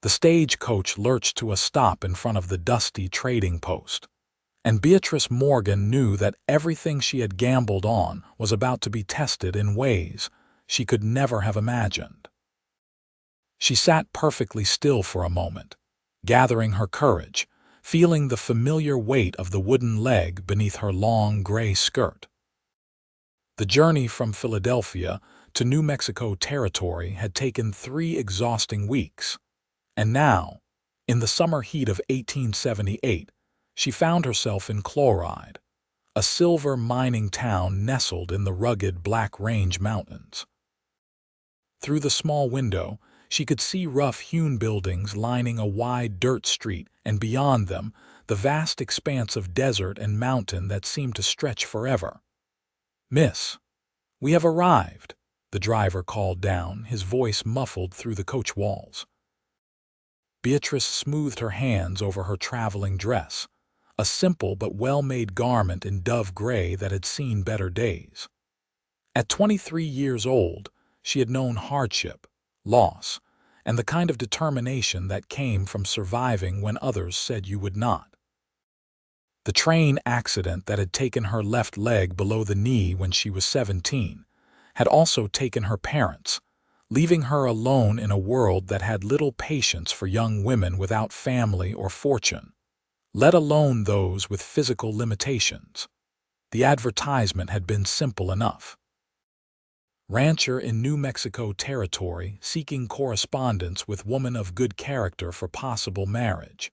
The stagecoach lurched to a stop in front of the dusty trading post, and Beatrice Morgan knew that everything she had gambled on was about to be tested in ways she could never have imagined. She sat perfectly still for a moment, gathering her courage, feeling the familiar weight of the wooden leg beneath her long gray skirt. The journey from Philadelphia to New Mexico territory had taken 3 exhausting weeks, and now, in the summer heat of 1878, she found herself in Chloride, a silver mining town nestled in the rugged Black Range Mountains. Through the small window, she could see rough-hewn buildings lining a wide dirt street, and beyond them, the vast expanse of desert and mountain that seemed to stretch forever. "Miss, we have arrived," the driver called down, his voice muffled through the coach walls. Beatrice smoothed her hands over her traveling dress, a simple but well-made garment in dove gray that had seen better days. At 23 years old, she had known hardship, loss, and the kind of determination that came from surviving when others said you would not. The train accident that had taken her left leg below the knee when she was 17 had also taken her parents, leaving her alone in a world that had little patience for young women without family or fortune, let alone those with physical limitations. The advertisement had been simple enough. Rancher in New Mexico territory seeking correspondence with woman of good character for possible marriage.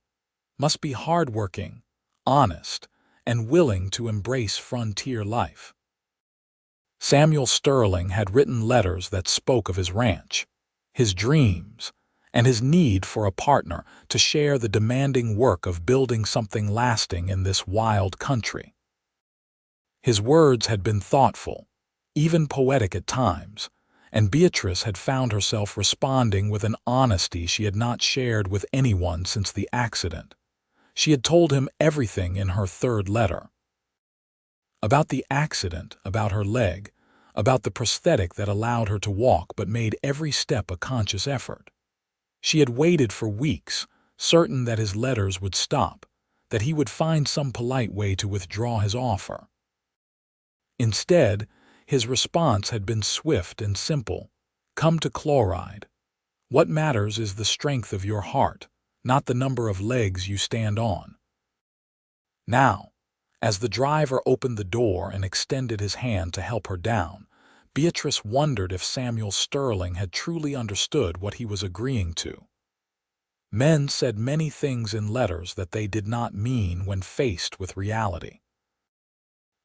Must be hardworking, honest, and willing to embrace frontier life. Samuel Sterling had written letters that spoke of his ranch, his dreams, and his need for a partner to share the demanding work of building something lasting in this wild country. His words had been thoughtful, even poetic at times, and Beatrice had found herself responding with an honesty she had not shared with anyone since the accident. She had told him everything in her 3rd letter. About the accident, about her leg, about the prosthetic that allowed her to walk but made every step a conscious effort. She had waited for weeks, certain that his letters would stop, that he would find some polite way to withdraw his offer. Instead, his response had been swift and simple. "Come to Chloride. What matters is the strength of your heart, not the number of legs you stand on." Now, as the driver opened the door and extended his hand to help her down, Beatrice wondered if Samuel Sterling had truly understood what he was agreeing to. Men said many things in letters that they did not mean when faced with reality.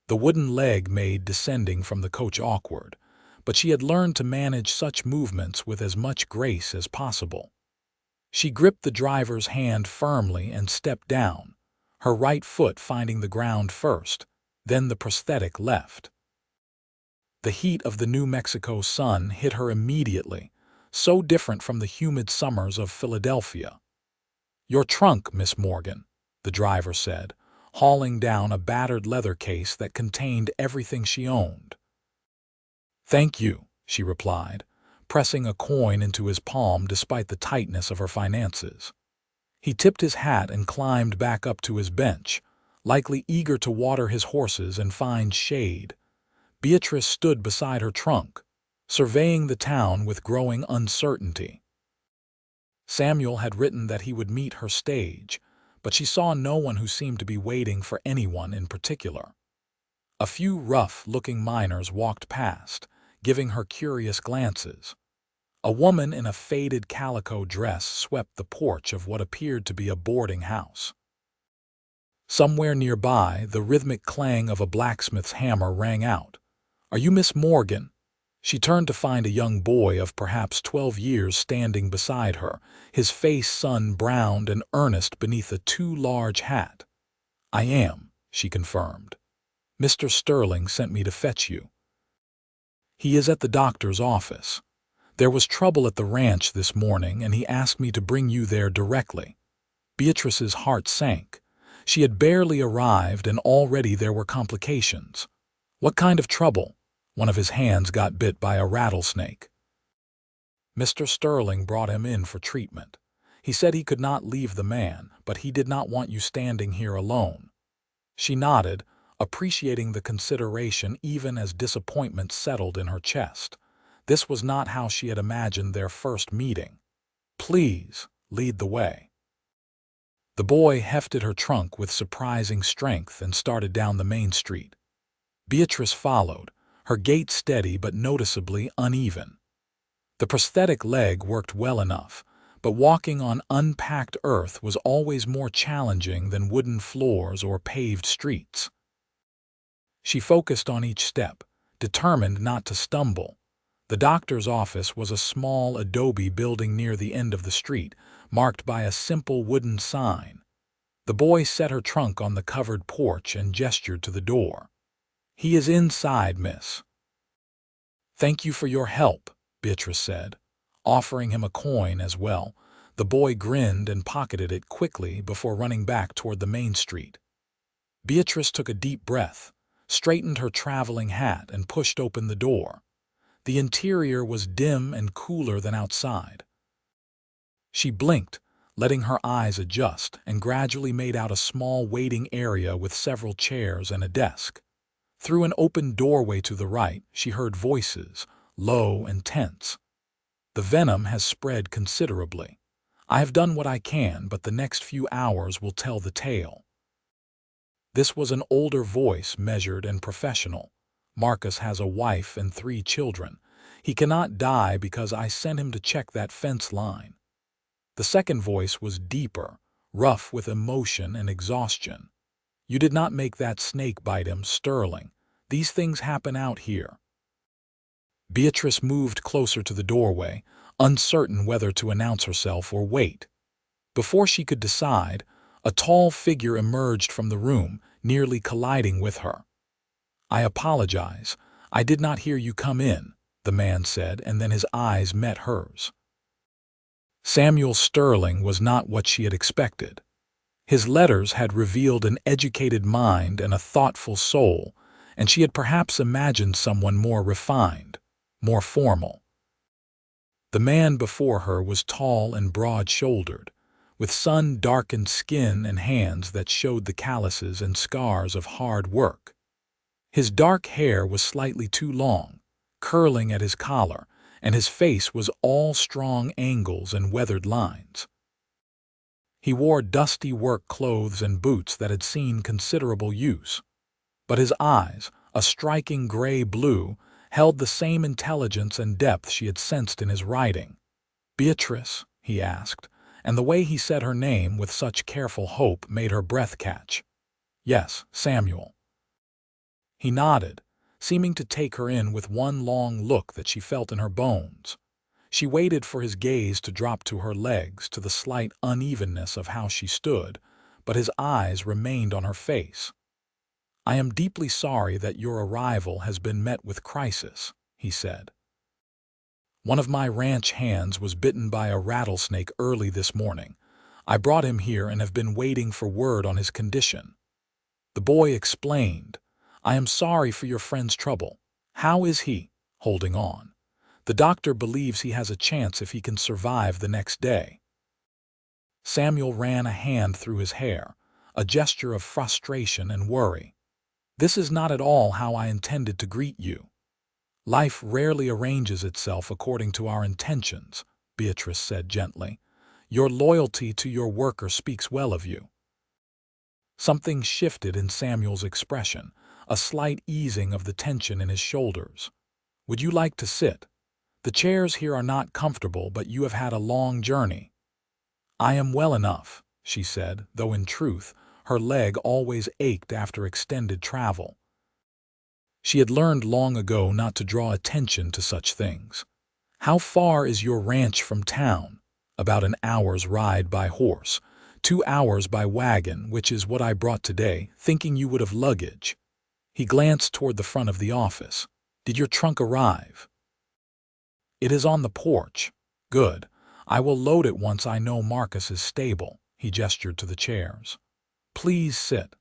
The wooden leg made descending from the coach awkward, but she had learned to manage such movements with as much grace as possible. She gripped the driver's hand firmly and stepped down, her right foot finding the ground first, then the prosthetic left. The heat of the New Mexico sun hit her immediately, so different from the humid summers of Philadelphia. "Your trunk, Miss Morgan," the driver said, hauling down a battered leather case that contained everything she owned. "Thank you," she replied, pressing a coin into his palm despite the tightness of her finances. He tipped his hat and climbed back up to his bench, likely eager to water his horses and find shade. Beatrice stood beside her trunk, surveying the town with growing uncertainty. Samuel had written that he would meet her stage, but she saw no one who seemed to be waiting for anyone in particular. A few rough-looking miners walked past, giving her curious glances. A woman in a faded calico dress swept the porch of what appeared to be a boarding house. Somewhere nearby, the rhythmic clang of a blacksmith's hammer rang out. "Are you Miss Morgan?" She turned to find a young boy of perhaps 12 years standing beside her, his face sun-browned and earnest beneath a too large hat. "I am," she confirmed. "Mr. Sterling sent me to fetch you." "He is at the doctor's office. There was trouble at the ranch this morning, and he asked me to bring you there directly." Beatrice's heart sank. She had barely arrived, and already there were complications. "What kind of trouble?" "One of his hands got bit by a rattlesnake." Mr. Sterling brought him in for treatment. He said he could not leave the man, but he did not want you standing here alone. She nodded, appreciating the consideration even as disappointment settled in her chest. This was not how she had imagined their first meeting. Please, lead the way. The boy hefted her trunk with surprising strength and started down the main street. Beatrice followed, her gait steady but noticeably uneven. The prosthetic leg worked well enough, but walking on unpacked earth was always more challenging than wooden floors or paved streets. She focused on each step, determined not to stumble. The doctor's office was a small adobe building near the end of the street, marked by a simple wooden sign. The boy set her trunk on the covered porch and gestured to the door. "He is inside, miss." "Thank you for your help," Beatrice said, offering him a coin as well. The boy grinned and pocketed it quickly before running back toward the main street. Beatrice took a deep breath, straightened her traveling hat, and pushed open the door. The interior was dim and cooler than outside. She blinked, letting her eyes adjust, and gradually made out a small waiting area with several chairs and a desk. Through an open doorway to the right, she heard voices, low and tense. "The venom has spread considerably. I have done what I can, but the next few hours will tell the tale." This was an older voice, measured and professional. "Marcus has a wife and 3 children. He cannot die because I sent him to check that fence line." The second voice was deeper, rough with emotion and exhaustion. "You did not make that snake bite him, Sterling. These things happen out here." Beatrice moved closer to the doorway, uncertain whether to announce herself or wait. Before she could decide, a tall figure emerged from the room, nearly colliding with her. "I apologize. I did not hear you come in," the man said, and then his eyes met hers. Samuel Sterling was not what she had expected. His letters had revealed an educated mind and a thoughtful soul, and she had perhaps imagined someone more refined, more formal. The man before her was tall and broad-shouldered, with sun-darkened skin and hands that showed the calluses and scars of hard work. His dark hair was slightly too long, curling at his collar, and his face was all strong angles and weathered lines. He wore dusty work clothes and boots that had seen considerable use, but his eyes, a striking gray-blue, held the same intelligence and depth she had sensed in his writing. "Beatrice?" he asked, and the way he said her name with such careful hope made her breath catch. "Yes, Samuel." He nodded, seeming to take her in with one long look that she felt in her bones. She waited for his gaze to drop to her legs, to the slight unevenness of how she stood, but his eyes remained on her face. "I am deeply sorry that your arrival has been met with crisis," he said. "One of my ranch hands was bitten by a rattlesnake early this morning. I brought him here and have been waiting for word on his condition." The boy explained, "I am sorry for your friend's trouble. How is he?" "Holding on. The doctor believes he has a chance if he can survive the next day." Samuel ran a hand through his hair, a gesture of frustration and worry. "This is not at all how I intended to greet you." "Life rarely arranges itself according to our intentions," Beatrice said gently. "Your loyalty to your worker speaks well of you." Something shifted in Samuel's expression, a slight easing of the tension in his shoulders. "Would you like to sit? The chairs here are not comfortable, but you have had a long journey." "I am well enough," she said, though in truth, her leg always ached after extended travel. She had learned long ago not to draw attention to such things. "How far is your ranch from town?" "About an hour's ride by horse, 2 hours by wagon, which is what I brought today, thinking you would have luggage." He glanced toward the front of the office. "Did your trunk arrive?" "It is on the porch." "Good. I will load it once I know Marcus is stable." He gestured to the chairs. "Please sit."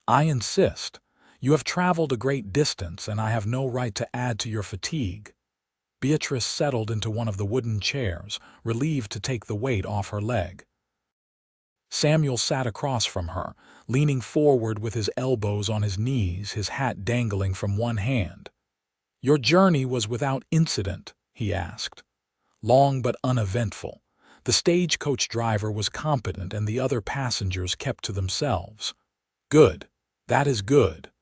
"I insist. You have traveled a great distance, and I have no right to add to your fatigue." Beatrice settled into one of the wooden chairs, relieved to take the weight off her leg. Samuel sat across from her, leaning forward with his elbows on his knees, his hat dangling from one hand. "Your journey was without incident?" he asked. "Long but uneventful. The stagecoach driver was competent and the other passengers kept to themselves." "Good. That is good."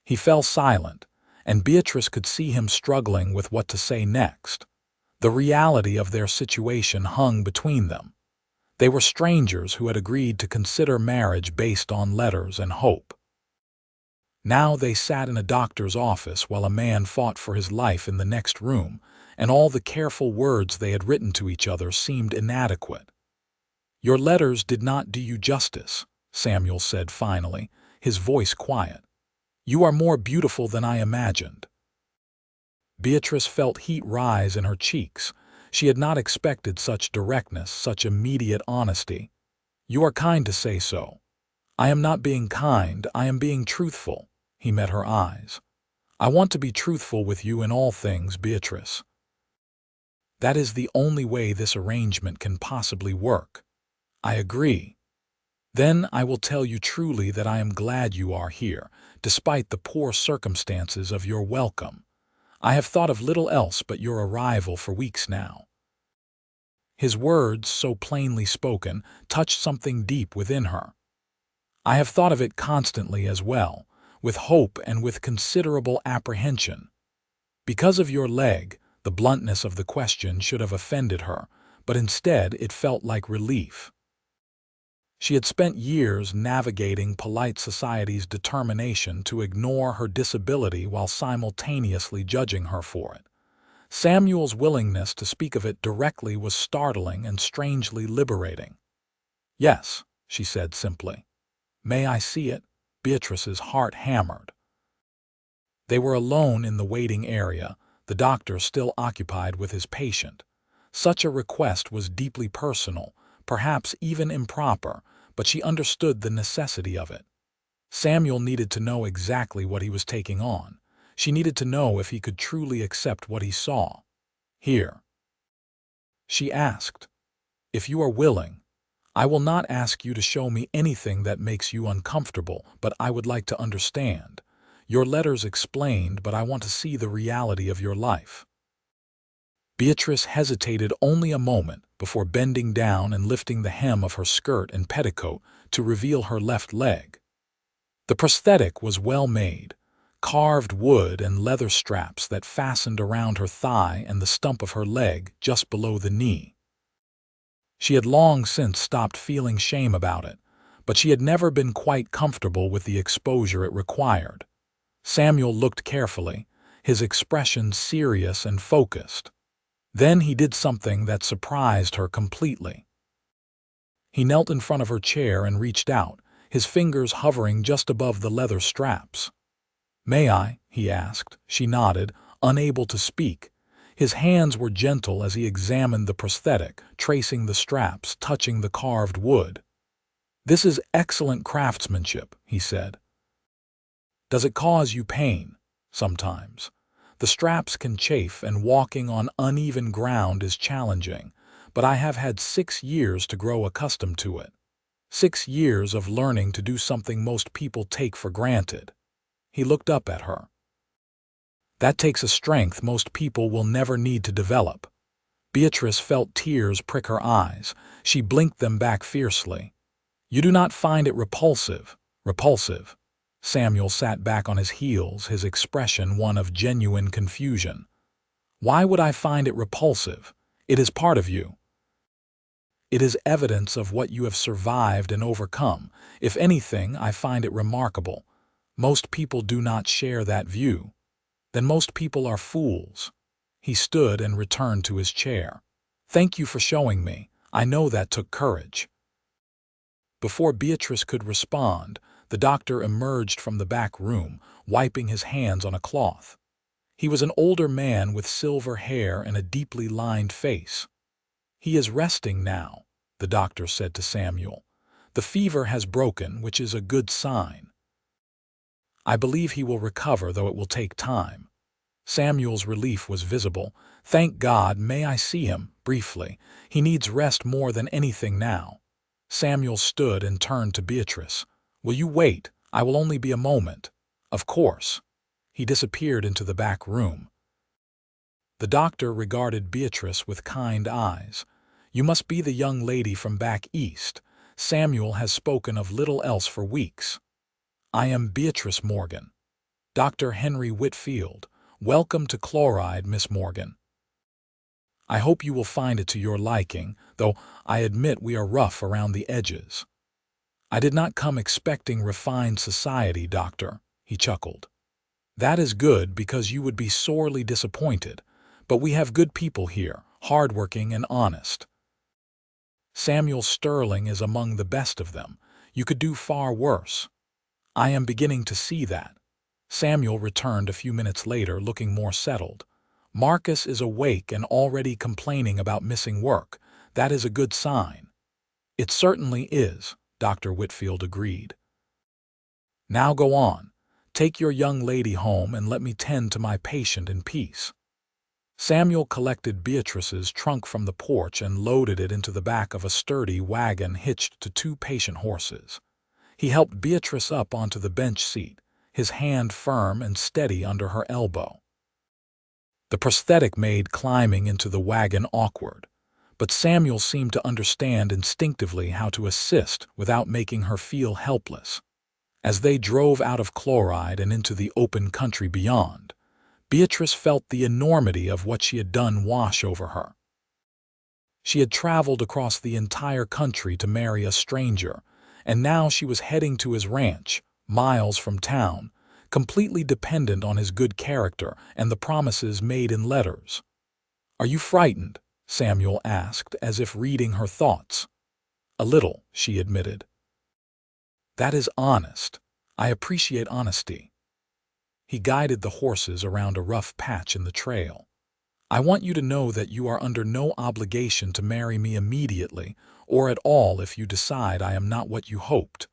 He fell silent, and Beatrice could see him struggling with what to say next. The reality of their situation hung between them. They were strangers who had agreed to consider marriage based on letters and hope. Now they sat in a doctor's office while a man fought for his life in the next room, and all the careful words they had written to each other seemed inadequate. "Your letters did not do you justice," Samuel said finally, his voice quiet. "You are more beautiful than I imagined." Beatrice felt heat rise in her cheeks. She had not expected such directness, such immediate honesty. "You are kind to say so." "I am not being kind, I am being truthful." He met her eyes. "I want to be truthful with you in all things, Beatrice. That is the only way this arrangement can possibly work." "I agree." "Then I will tell you truly that I am glad you are here, despite the poor circumstances of your welcome. I have thought of little else but your arrival for weeks now." His words, so plainly spoken, touched something deep within her. "I have thought of it constantly as well, with hope and with considerable apprehension." Because of your leg, the bluntness of the question should have offended her, but instead it felt like relief. She had spent years navigating polite society's determination to ignore her disability while simultaneously judging her for it. Samuel's willingness to speak of it directly was startling and strangely liberating. "Yes," she said simply. "May I see it?" Beatrice's heart hammered. They were alone in the waiting area, the doctor still occupied with his patient. Such a request was deeply personal, perhaps even improper, but she understood the necessity of it. Samuel needed to know exactly what he was taking on. She needed to know if he could truly accept what he saw. "Here," she asked, "if you are willing, I will not ask you to show me anything that makes you uncomfortable, but I would like to understand. Your letters explained, but I want to see the reality of your life." Beatrice hesitated only a moment before bending down and lifting the hem of her skirt and petticoat to reveal her left leg. The prosthetic was well made, carved wood and leather straps that fastened around her thigh and the stump of her leg just below the knee. She had long since stopped feeling shame about it, but she had never been quite comfortable with the exposure it required. Samuel looked carefully, his expression serious and focused. Then he did something that surprised her completely. He knelt in front of her chair and reached out, his fingers hovering just above the leather straps. "May I?" he asked. She nodded, unable to speak. His hands were gentle as he examined the prosthetic, tracing the straps, touching the carved wood. "This is excellent craftsmanship," he said. "Does it cause you pain?" "Sometimes. The straps can chafe and walking on uneven ground is challenging, but I have had 6 years to grow accustomed to it. 6 years of learning to do something most people take for granted." He looked up at her. "That takes a strength most people will never need to develop." Beatrice felt tears prick her eyes. She blinked them back fiercely. "You do not find it repulsive?" "Repulsive?" Samuel sat back on his heels, his expression one of genuine confusion. "Why would I find it repulsive? It is part of you. It is evidence of what you have survived and overcome. If anything, I find it remarkable. Most people do not share that view. Then most people are fools." He stood and returned to his chair. "Thank you for showing me. I know that took courage." Before Beatrice could respond, the doctor emerged from the back room, wiping his hands on a cloth. He was an older man with silver hair and a deeply lined face. "He is resting now," the doctor said to Samuel. "The fever has broken, which is a good sign. I believe he will recover, though it will take time." Samuel's relief was visible. "Thank God, may I see him?" Briefly. "He needs rest more than anything now." Samuel stood and turned to Beatrice. "Will you wait? I will only be a moment." "Of course." He disappeared into the back room. The doctor regarded Beatrice with kind eyes. "You must be the young lady from back east. Samuel has spoken of little else for weeks." "I am Beatrice Morgan." "Dr. Henry Whitfield. Welcome to Chloride, Miss Morgan. I hope you will find it to your liking, though I admit we are rough around the edges." "I did not come expecting refined society, doctor," he chuckled. "That is good because you would be sorely disappointed, but we have good people here, hardworking and honest. Samuel Sterling is among the best of them. You could do far worse." "I am beginning to see that." Samuel returned a few minutes later looking more settled. "Marcus is awake and already complaining about missing work. That is a good sign." "It certainly is," Dr. Whitfield agreed. "Now go on. Take your young lady home and let me tend to my patient in peace." Samuel collected Beatrice's trunk from the porch and loaded it into the back of a sturdy wagon hitched to 2 patient horses. He helped Beatrice up onto the bench seat, his hand firm and steady under her elbow. The prosthetic made climbing into the wagon awkward, but Samuel seemed to understand instinctively how to assist without making her feel helpless. As they drove out of Chloride and into the open country beyond, Beatrice felt the enormity of what she had done wash over her. She had traveled across the entire country to marry a stranger, and now she was heading to his ranch, miles from town, completely dependent on his good character and the promises made in letters. "Are you frightened?" Samuel asked, as if reading her thoughts. "A little," she admitted. "That is honest. I appreciate honesty." He guided the horses around a rough patch in the trail. "I want you to know that you are under no obligation to marry me immediately, or at all if you decide I am not what you hoped.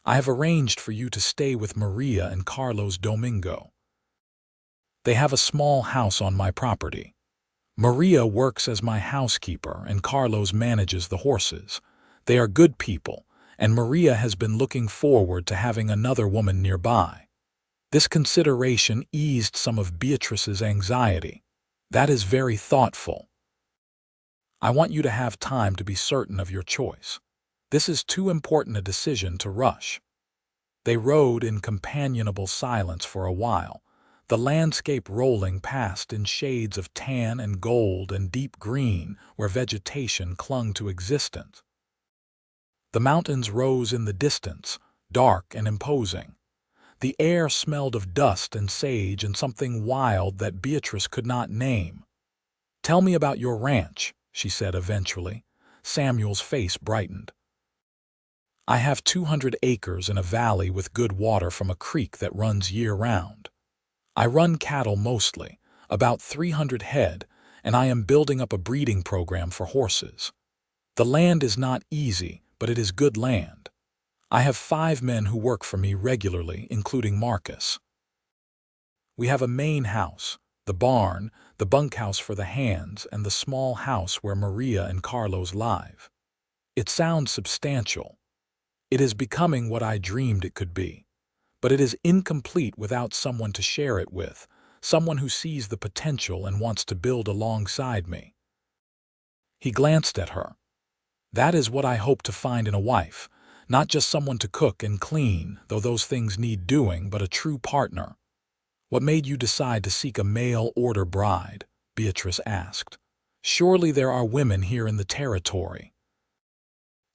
I have arranged for you to stay with Maria and Carlos Domingo. They have a small house on my property. Maria works as my housekeeper and Carlos manages the horses. They are good people, and Maria has been looking forward to having another woman nearby." This consideration eased some of Beatrice's anxiety. "That is very thoughtful. I want you to have time to be certain of your choice. This is too important a decision to rush." They rode in companionable silence for a while, the landscape rolling past in shades of tan and gold and deep green where vegetation clung to existence. The mountains rose in the distance, dark and imposing. The air smelled of dust and sage and something wild that Beatrice could not name. "Tell me about your ranch," she said eventually. Samuel's face brightened. "I have 200 acres in a valley with good water from a creek that runs year-round. I run cattle mostly, about 300 head, and I am building up a breeding program for horses. The land is not easy, but it is good land. I have 5 men who work for me regularly, including Marcus. We have a main house, the barn, the bunkhouse for the hands, and the small house where Maria and Carlos live. It sounds substantial. It is becoming what I dreamed it could be. But it is incomplete without someone to share it with, someone who sees the potential and wants to build alongside me." He glanced at her. "That is what I hope to find in a wife. Not just someone to cook and clean, though those things need doing, but a true partner." "What made you decide to seek a mail-order bride?" Beatrice asked. "Surely there are women here in the territory."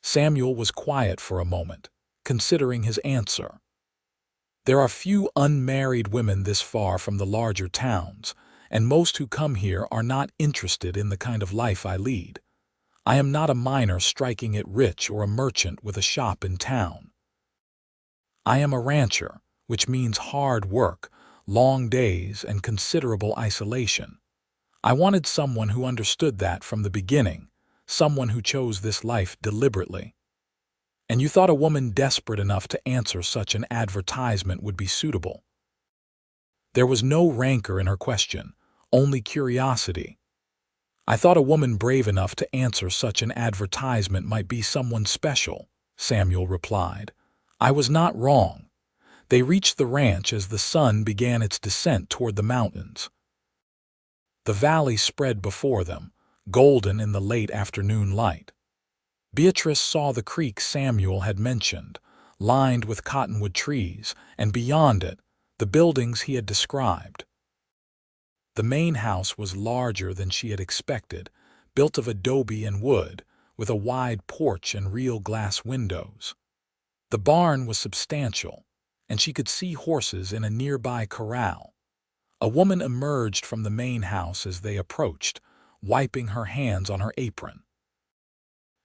Samuel was quiet for a moment, considering his answer. "There are few unmarried women this far from the larger towns, and most who come here are not interested in the kind of life I lead. I am not a miner striking it rich or a merchant with a shop in town. I am a rancher, which means hard work, long days, and considerable isolation. I wanted someone who understood that from the beginning, someone who chose this life deliberately." "And you thought a woman desperate enough to answer such an advertisement would be suitable?" There was no rancor in her question, only curiosity. I thought a woman brave enough to answer such an advertisement might be someone special, Samuel replied. I was not wrong. They reached the ranch as the sun began its descent toward the mountains. The valley spread before them, golden in the late afternoon light. Beatrice saw the creek Samuel had mentioned, lined with cottonwood trees, and beyond it, the buildings he had described. The main house was larger than she had expected, built of adobe and wood, with a wide porch and real glass windows. The barn was substantial, and she could see horses in a nearby corral. A woman emerged from the main house as they approached, wiping her hands on her apron.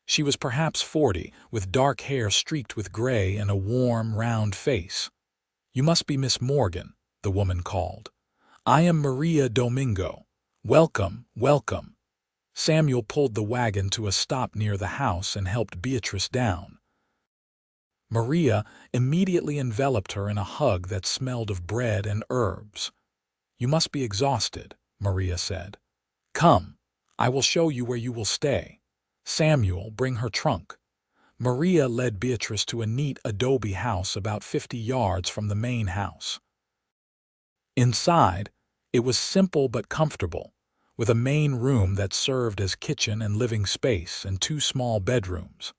She was perhaps 40, with dark hair streaked with gray and a warm, round face. You must be Miss Morgan, the woman called. I am Maria Domingo. Welcome, welcome. Samuel pulled the wagon to a stop near the house and helped Beatrice down. Maria immediately enveloped her in a hug that smelled of bread and herbs. You must be exhausted, Maria said. Come, I will show you where you will stay. Samuel, bring her trunk. Maria led Beatrice to a neat adobe house about 50 yards from the main house. Inside, it was simple but comfortable, with a main room that served as kitchen and living space and 2 small bedrooms.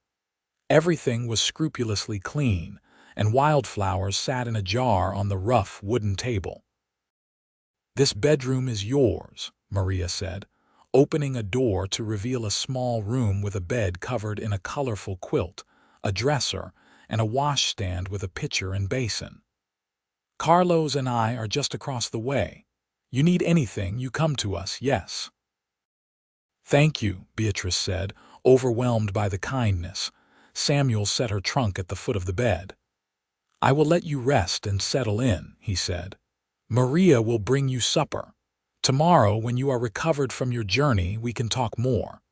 Everything was scrupulously clean, and wildflowers sat in a jar on the rough wooden table. This bedroom is yours, Maria said, opening a door to reveal a small room with a bed covered in a colorful quilt, a dresser, and a washstand with a pitcher and basin. Carlos and I are just across the way. You need anything, you come to us, yes. Thank you, Beatrice said, overwhelmed by the kindness. Samuel set her trunk at the foot of the bed. I will let you rest and settle in, he said. Maria will bring you supper. Tomorrow, when you are recovered from your journey, we can talk more.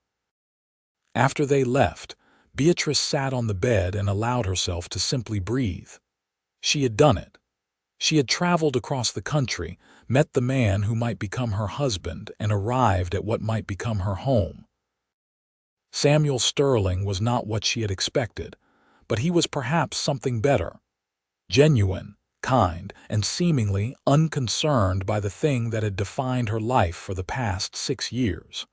After they left, Beatrice sat on the bed and allowed herself to simply breathe. She had done it. She had traveled across the country, met the man who might become her husband, and arrived at what might become her home. Samuel Sterling was not what she had expected, but he was perhaps something better. Genuine, kind, and seemingly unconcerned by the thing that had defined her life for the past 6 years.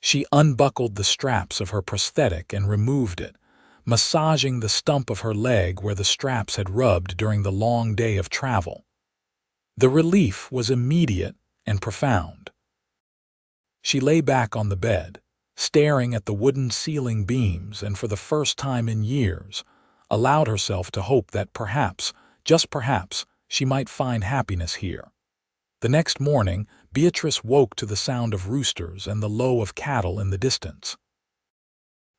She unbuckled the straps of her prosthetic and removed it, massaging the stump of her leg where the straps had rubbed during the long day of travel. The relief was immediate and profound. She lay back on the bed, staring at the wooden ceiling beams, and for the first time in years, allowed herself to hope that perhaps, just perhaps, she might find happiness here. The next morning, Beatrice woke to the sound of roosters and the low of cattle in the distance.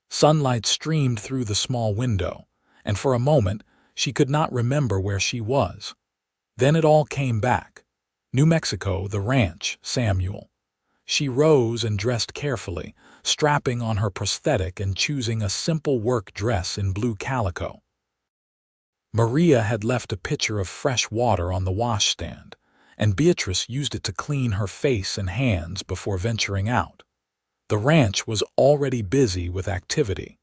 Sunlight streamed through the small window, and for a moment she could not remember where she was. Then it all came back. New Mexico, the ranch, Samuel. She rose and dressed carefully, strapping on her prosthetic and choosing a simple work dress in blue calico. Maria had left a pitcher of fresh water on the washstand, and Beatrice used it to clean her face and hands before venturing out. The ranch was already busy with activity.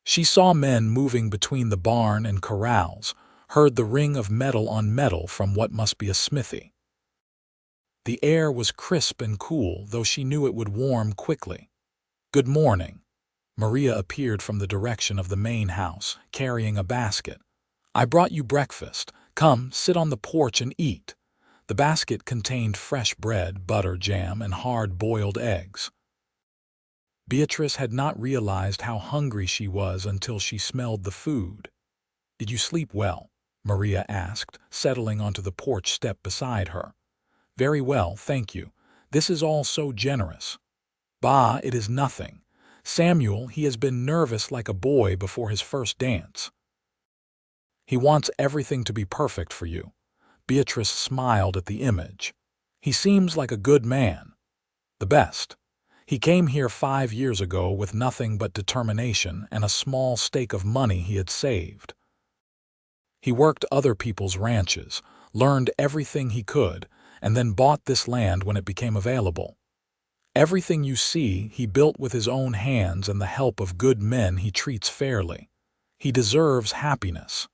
She saw men moving between the barn and corrals, heard the ring of metal on metal from what must be a smithy. The air was crisp and cool, though she knew it would warm quickly. Good morning. Maria appeared from the direction of the main house, carrying a basket. I brought you breakfast. Come, sit on the porch and eat. The basket contained fresh bread, butter, jam, and hard-boiled eggs. Beatrice had not realized how hungry she was until she smelled the food. Did you sleep well? Maria asked, settling onto the porch step beside her. Very well, thank you. This is all so generous. Bah, it is nothing. Samuel, he has been nervous like a boy before his first dance. He wants everything to be perfect for you. Beatrice smiled at the image. He seems like a good man. The best. He came here 5 years ago with nothing but determination and a small stake of money he had saved. He worked other people's ranches, learned everything he could, and then bought this land when it became available. Everything you see, he built with his own hands and the help of good men he treats fairly. He deserves happiness."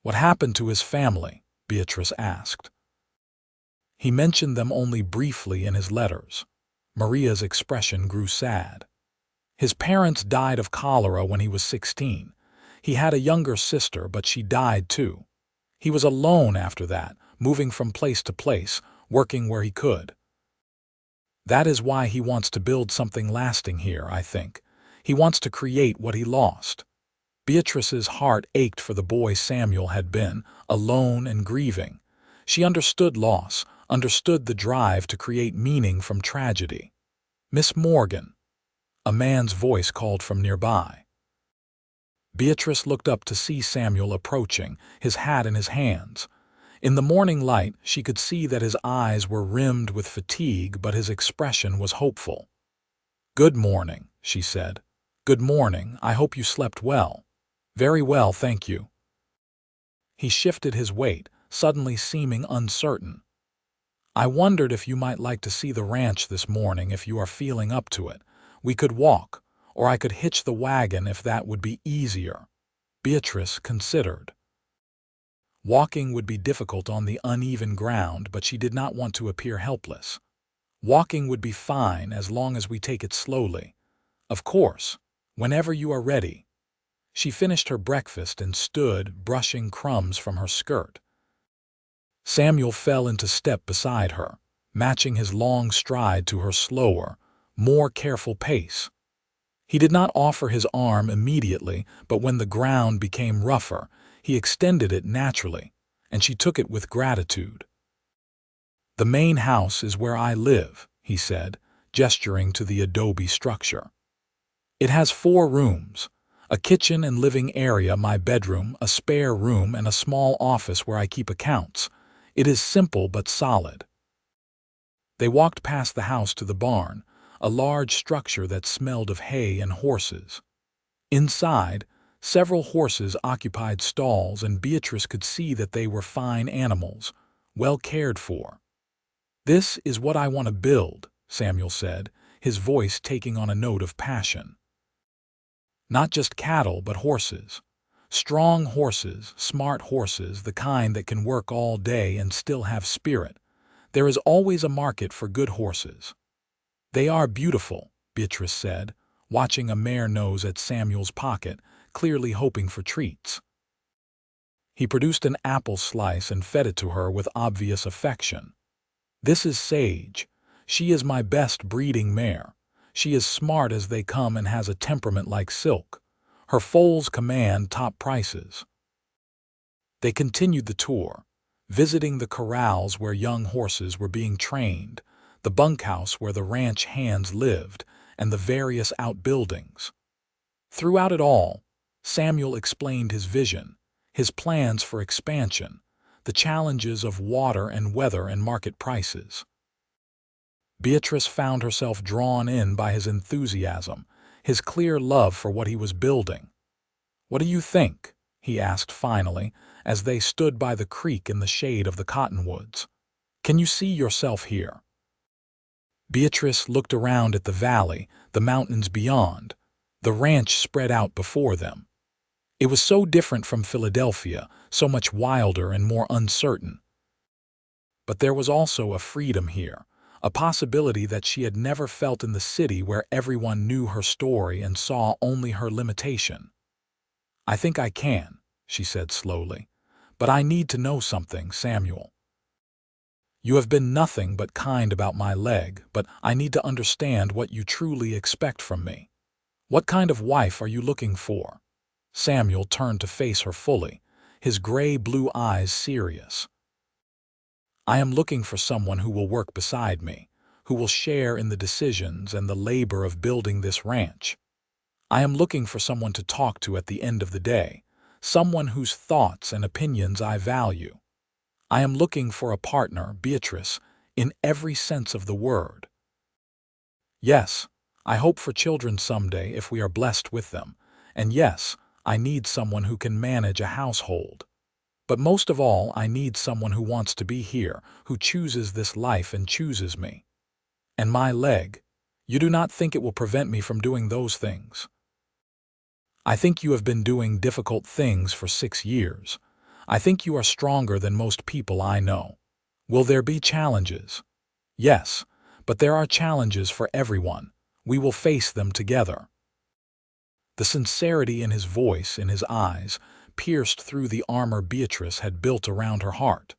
"What happened to his family?" Beatrice asked. He mentioned them only briefly in his letters. Maria's expression grew sad. "His parents died of cholera when he was 16. He had a younger sister, but she died too. He was alone after that, moving from place to place, working where he could. That is why he wants to build something lasting here, I think. He wants to create what he lost." Beatrice's heart ached for the boy Samuel had been, alone and grieving. She understood loss, understood the drive to create meaning from tragedy. "Miss Morgan," a man's voice called from nearby. Beatrice looked up to see Samuel approaching, his hat in his hands. In the morning light, she could see that his eyes were rimmed with fatigue, but his expression was hopeful. "Good morning," she said. "Good morning. I hope you slept well." "Very well, thank you." He shifted his weight, suddenly seeming uncertain. "I wondered if you might like to see the ranch this morning if you are feeling up to it. We could walk, or I could hitch the wagon if that would be easier." Beatrice considered. Walking would be difficult on the uneven ground, but she did not want to appear helpless. "Walking would be fine as long as we take it slowly." "Of course, whenever you are ready." She finished her breakfast and stood, brushing crumbs from her skirt. Samuel fell into step beside her, matching his long stride to her slower, more careful pace. He did not offer his arm immediately, but when the ground became rougher, he extended it naturally, and she took it with gratitude. "The main house is where I live," he said, gesturing to the adobe structure. "It has 4 rooms, a kitchen and living area, my bedroom, a spare room, and a small office where I keep accounts. It is simple but solid." They walked past the house to the barn, a large structure that smelled of hay and horses. Inside, several horses occupied stalls, and Beatrice could see that they were fine animals, well cared for. "This is what I want to build," Samuel said, his voice taking on a note of passion. "Not just cattle, but horses. Strong horses, smart horses, the kind that can work all day and still have spirit. There is always a market for good horses." "They are beautiful," Beatrice said, watching a mare nose at Samuel's pocket, clearly hoping for treats. He produced an apple slice and fed it to her with obvious affection. "This is Sage. She is my best breeding mare. She is smart as they come and has a temperament like silk. Her foals command top prices." They continued the tour, visiting the corrals where young horses were being trained, the bunkhouse where the ranch hands lived, and the various outbuildings. Throughout it all, Samuel explained his vision, his plans for expansion, the challenges of water and weather and market prices. Beatrice found herself drawn in by his enthusiasm, his clear love for what he was building. "What do you think?" he asked finally, as they stood by the creek in the shade of the cottonwoods. "Can you see yourself here?" Beatrice looked around at the valley, the mountains beyond. The ranch spread out before them. It was so different from Philadelphia, so much wilder and more uncertain. But there was also a freedom here, a possibility that she had never felt in the city where everyone knew her story and saw only her limitation. "I think I can," she said slowly. "But I need to know something, Samuel. You have been nothing but kind about my leg, but I need to understand what you truly expect from me. What kind of wife are you looking for?" Samuel turned to face her fully, his gray-blue eyes serious. "I am looking for someone who will work beside me, who will share in the decisions and the labor of building this ranch. I am looking for someone to talk to at the end of the day, someone whose thoughts and opinions I value. I am looking for a partner, Beatrice, in every sense of the word. Yes, I hope for children someday if we are blessed with them, and yes, I need someone who can manage a household. But most of all, I need someone who wants to be here, who chooses this life and chooses me. And my leg, You do not think it will prevent me from doing those things. I think you have been doing difficult things for 6 years. I think you are stronger than most people I know. Will there be challenges? Yes, but there are challenges for everyone. We will face them together. The sincerity in his voice, in his eyes, pierced through the armor Beatrice had built around her heart.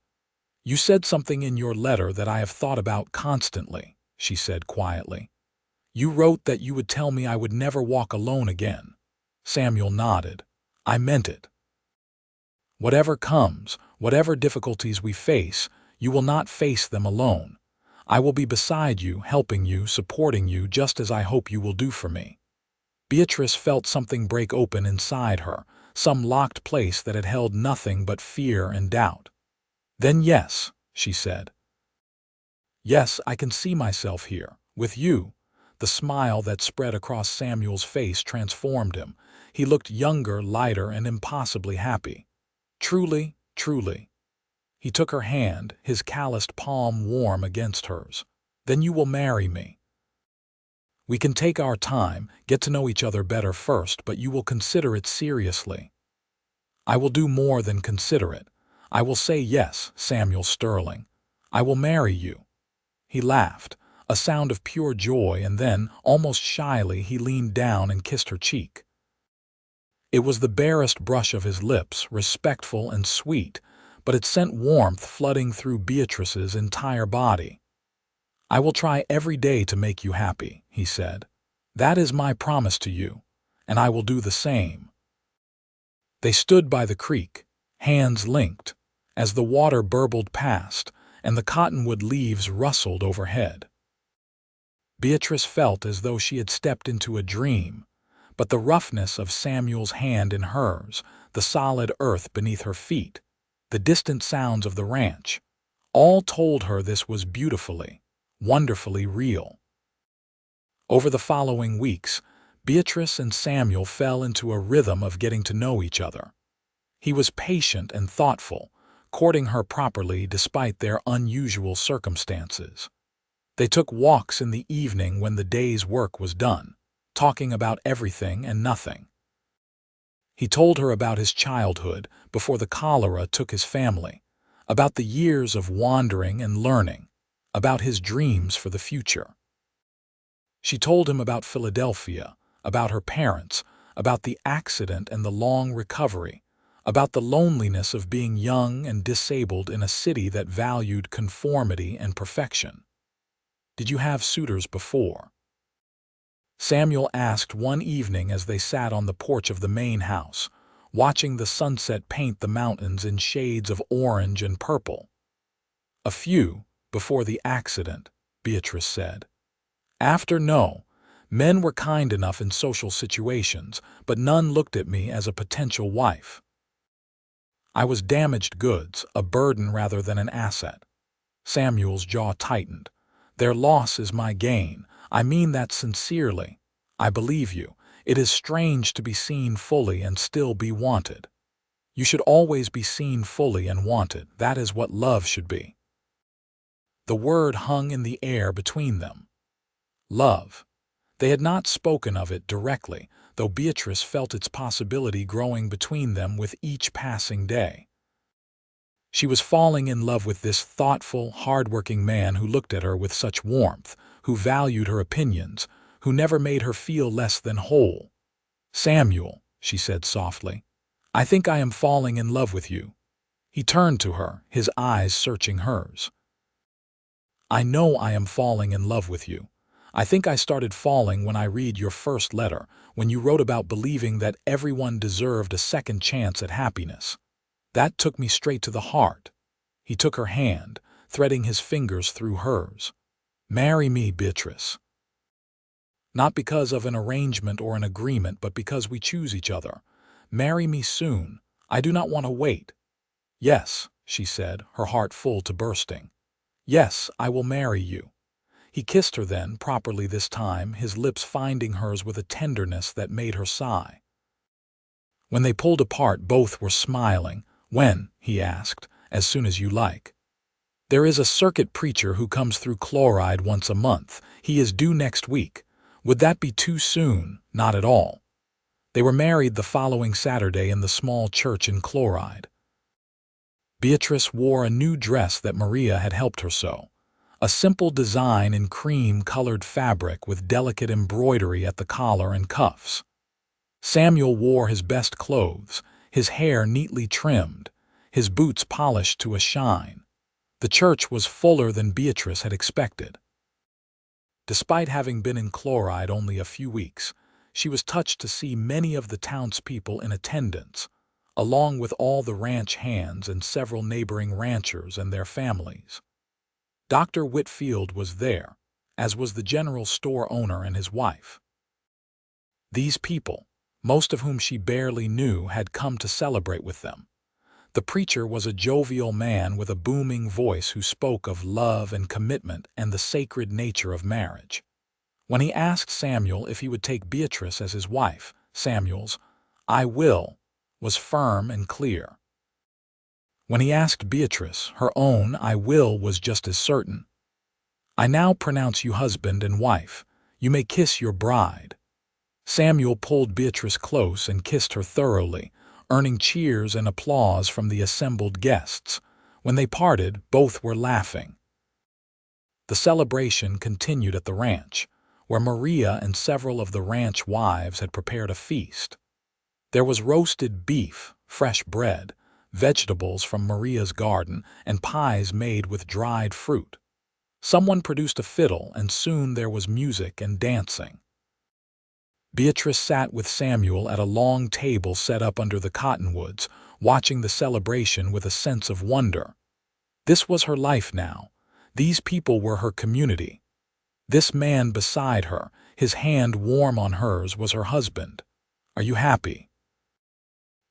You said something in your letter that I have thought about constantly, she said quietly. You wrote that you would tell me I would never walk alone again. Samuel nodded. I meant it. Whatever comes, whatever difficulties we face, you will not face them alone. I will be beside you, helping you, supporting you, just as I hope you will do for me. Beatrice felt something break open inside her, some locked place that had held nothing but fear and doubt. Then yes, she said. Yes, I can see myself here, with you. The smile that spread across Samuel's face transformed him. He looked younger, lighter, and impossibly happy. Truly, truly. He took her hand, his calloused palm warm against hers. Then you will marry me. We can take our time, get to know each other better first, but you will consider it seriously. I will do more than consider it. I will say yes, Samuel Sterling. I will marry you. He laughed, a sound of pure joy, and then, almost shyly, he leaned down and kissed her cheek. It was the barest brush of his lips, respectful and sweet, but it sent warmth flooding through Beatrice's entire body. I will try every day to make you happy, he said. That is my promise to you, and I will do the same. They stood by the creek, hands linked, as the water burbled past and the cottonwood leaves rustled overhead. Beatrice felt as though she had stepped into a dream, but the roughness of Samuel's hand in hers, the solid earth beneath her feet, the distant sounds of the ranch, all told her this was beautifully, wonderfully real. Over the following weeks, Beatrice and Samuel fell into a rhythm of getting to know each other. He was patient and thoughtful, courting her properly despite their unusual circumstances. They took walks in the evening when the day's work was done, talking about everything and nothing. He told her about his childhood before the cholera took his family, about the years of wandering and learning, about his dreams for the future. She told him about Philadelphia, about her parents, about the accident and the long recovery, about the loneliness of being young and disabled in a city that valued conformity and perfection. Did you have suitors before? Samuel asked one evening as they sat on the porch of the main house, watching the sunset paint the mountains in shades of orange and purple. A few, before the accident, Beatrice said. After, no. Men were kind enough in social situations, but none looked at me as a potential wife. I was damaged goods, a burden rather than an asset. Samuel's jaw tightened. Their loss is my gain. I mean that sincerely. I believe you. It is strange to be seen fully and still be wanted. You should always be seen fully and wanted. That is what love should be. The word hung in the air between them. Love. They had not spoken of it directly, though Beatrice felt its possibility growing between them with each passing day. She was falling in love with this thoughtful, hard-working man who looked at her with such warmth, who valued her opinions, who never made her feel less than whole. Samuel, she said softly, I think I am falling in love with you. He turned to her, his eyes searching hers. I know I am falling in love with you. I think I started falling when I read your first letter, when you wrote about believing that everyone deserved a second chance at happiness. That took me straight to the heart. He took her hand, threading his fingers through hers. Marry me, Beatrice. Not because of an arrangement or an agreement, but because we choose each other. Marry me soon. I do not want to wait. Yes, she said, her heart full to bursting. Yes, I will marry you. He kissed her then, properly this time, his lips finding hers with a tenderness that made her sigh. When they pulled apart, both were smiling. When? He asked. As soon as you like. There is a circuit preacher who comes through chloride once a month. He is due next week. Would that be too soon? Not at all. They were married the following Saturday in the small church in Chloride. Beatrice wore a new dress that Maria had helped her sew. A simple design in cream-colored fabric with delicate embroidery at the collar and cuffs. Samuel wore his best clothes, his hair neatly trimmed, his boots polished to a shine. The church was fuller than Beatrice had expected. Despite having been in Chloride only a few weeks, she was touched to see many of the townspeople in attendance, along with all the ranch hands and several neighboring ranchers and their families. Dr. Whitfield was there, as was the general store owner and his wife. These people, most of whom she barely knew, had come to celebrate with them. The preacher was a jovial man with a booming voice who spoke of love and commitment and the sacred nature of marriage. When he asked Samuel if he would take Beatrice as his wife, Samuel's "I will" was firm and clear. When he asked Beatrice, her own "I will" was just as certain. "I now pronounce you husband and wife. You may kiss your bride." Samuel pulled Beatrice close and kissed her thoroughly, earning cheers and applause from the assembled guests. When they parted, both were laughing. The celebration continued at the ranch, where Maria and several of the ranch wives had prepared a feast. There was roasted beef, fresh bread, vegetables from Maria's garden, and pies made with dried fruit. Someone produced a fiddle, and soon there was music and dancing. Beatrice sat with Samuel at a long table set up under the cottonwoods, watching the celebration with a sense of wonder. This was her life now. These people were her community. This man beside her, his hand warm on hers, was her husband. "Are you happy?"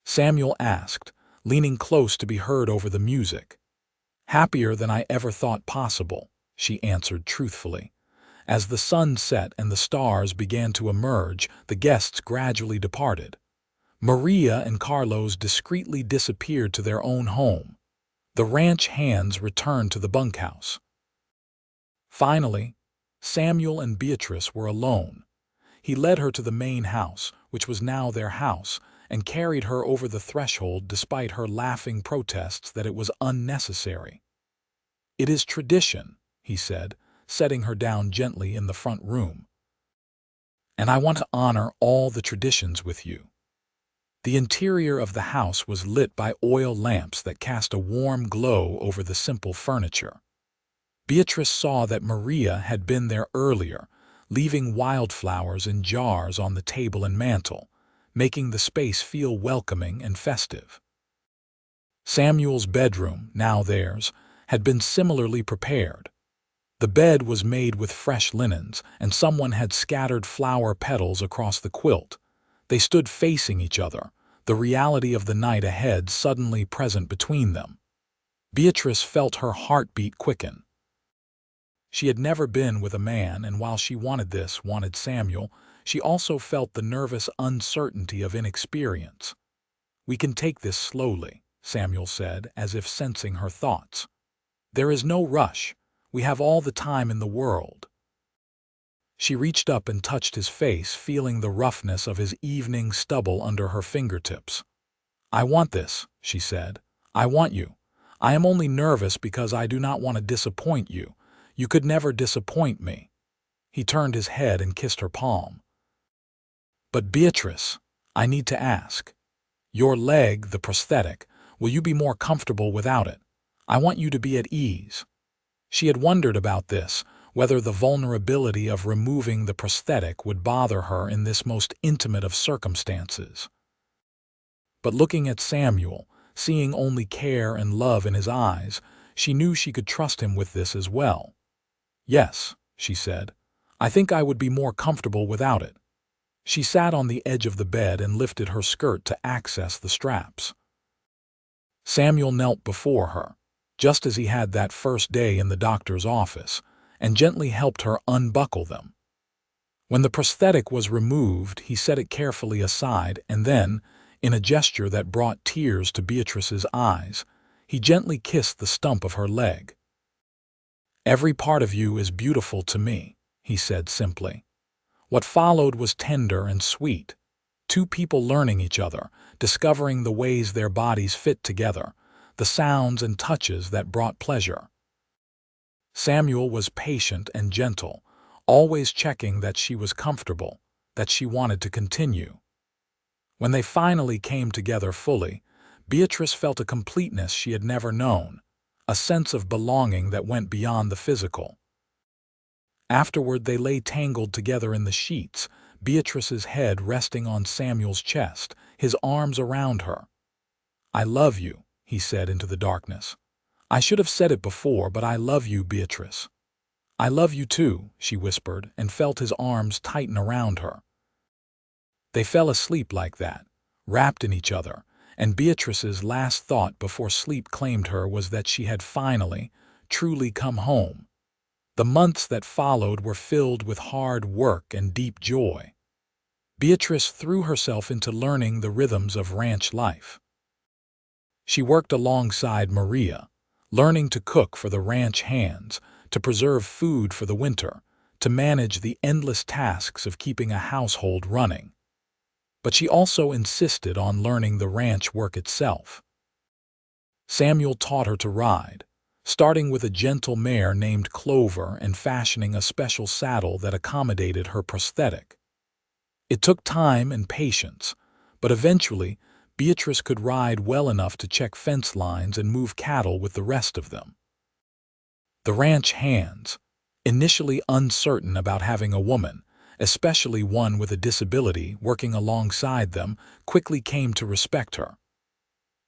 Samuel asked, leaning close to be heard over the music. "Happier than I ever thought possible," she answered truthfully. As the sun set and the stars began to emerge, the guests gradually departed. Maria and Carlos discreetly disappeared to their own home. The ranch hands returned to the bunkhouse. Finally, Samuel and Beatrice were alone. He led her to the main house, which was now their house, and carried her over the threshold despite her laughing protests that it was unnecessary. "It is tradition," he said, setting her down gently in the front room. "And I want to honor all the traditions with you." The interior of the house was lit by oil lamps that cast a warm glow over the simple furniture. Beatrice saw that Maria had been there earlier, leaving wildflowers in jars on the table and mantel, making the space feel welcoming and festive. Samuel's bedroom, now theirs, had been similarly prepared. The bed was made with fresh linens, and someone had scattered flower petals across the quilt. They stood facing each other, the reality of the night ahead suddenly present between them. Beatrice felt her heartbeat quicken. She had never been with a man, and while she wanted Samuel, she also felt the nervous uncertainty of inexperience. "We can take this slowly," Samuel said, as if sensing her thoughts. "There is no rush. We have all the time in the world." She reached up and touched his face, feeling the roughness of his evening stubble under her fingertips. "I want this," she said. "I want you. I am only nervous because I do not want to disappoint you. You could never disappoint me." He turned his head and kissed her palm. "But Beatrice, I need to ask. Your leg, the prosthetic, will you be more comfortable without it? I want you to be at ease." She had wondered about this, whether the vulnerability of removing the prosthetic would bother her in this most intimate of circumstances. But looking at Samuel, seeing only care and love in his eyes, she knew she could trust him with this as well. "Yes," she said, "I think I would be more comfortable without it." She sat on the edge of the bed and lifted her skirt to access the straps. Samuel knelt before her, just as he had that first day in the doctor's office, and gently helped her unbuckle them. When the prosthetic was removed, he set it carefully aside, and then, in a gesture that brought tears to Beatrice's eyes, he gently kissed the stump of her leg. "Every part of you is beautiful to me," he said simply. What followed was tender and sweet. Two people learning each other, discovering the ways their bodies fit together, the sounds and touches that brought pleasure. Samuel was patient and gentle, always checking that she was comfortable, that she wanted to continue. When they finally came together fully, Beatrice felt a completeness she had never known, a sense of belonging that went beyond the physical. Afterward, they lay tangled together in the sheets, Beatrice's head resting on Samuel's chest, his arms around her. "I love you," he said into the darkness. "I should have said it before, but I love you, Beatrice." "I love you too," she whispered, and felt his arms tighten around her. They fell asleep like that, wrapped in each other, and Beatrice's last thought before sleep claimed her was that she had finally, truly come home. The months that followed were filled with hard work and deep joy. Beatrice threw herself into learning the rhythms of ranch life. She worked alongside Maria, learning to cook for the ranch hands, to preserve food for the winter, to manage the endless tasks of keeping a household running. But she also insisted on learning the ranch work itself. Samuel taught her to ride, starting with a gentle mare named Clover and fashioning a special saddle that accommodated her prosthetic. It took time and patience, but eventually Beatrice could ride well enough to check fence lines and move cattle with the rest of them. The ranch hands, initially uncertain about having a woman, especially one with a disability, working alongside them, quickly came to respect her.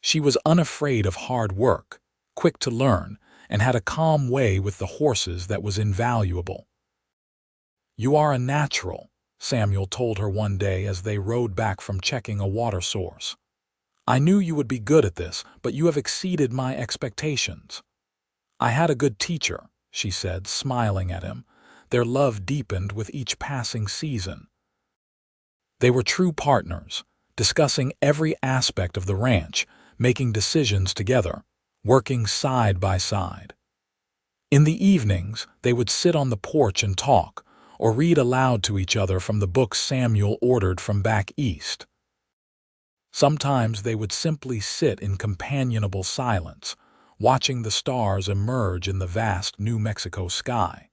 She was unafraid of hard work, quick to learn, and had a calm way with the horses that was invaluable. "You are a natural," Samuel told her one day as they rode back from checking a water source. "I knew you would be good at this, but you have exceeded my expectations." "I had a good teacher," she said, smiling at him. Their love deepened with each passing season. They were true partners, discussing every aspect of the ranch, making decisions together, working side by side. In the evenings, they would sit on the porch and talk, or read aloud to each other from the books Samuel ordered from back east. Sometimes they would simply sit in companionable silence, watching the stars emerge in the vast New Mexico sky.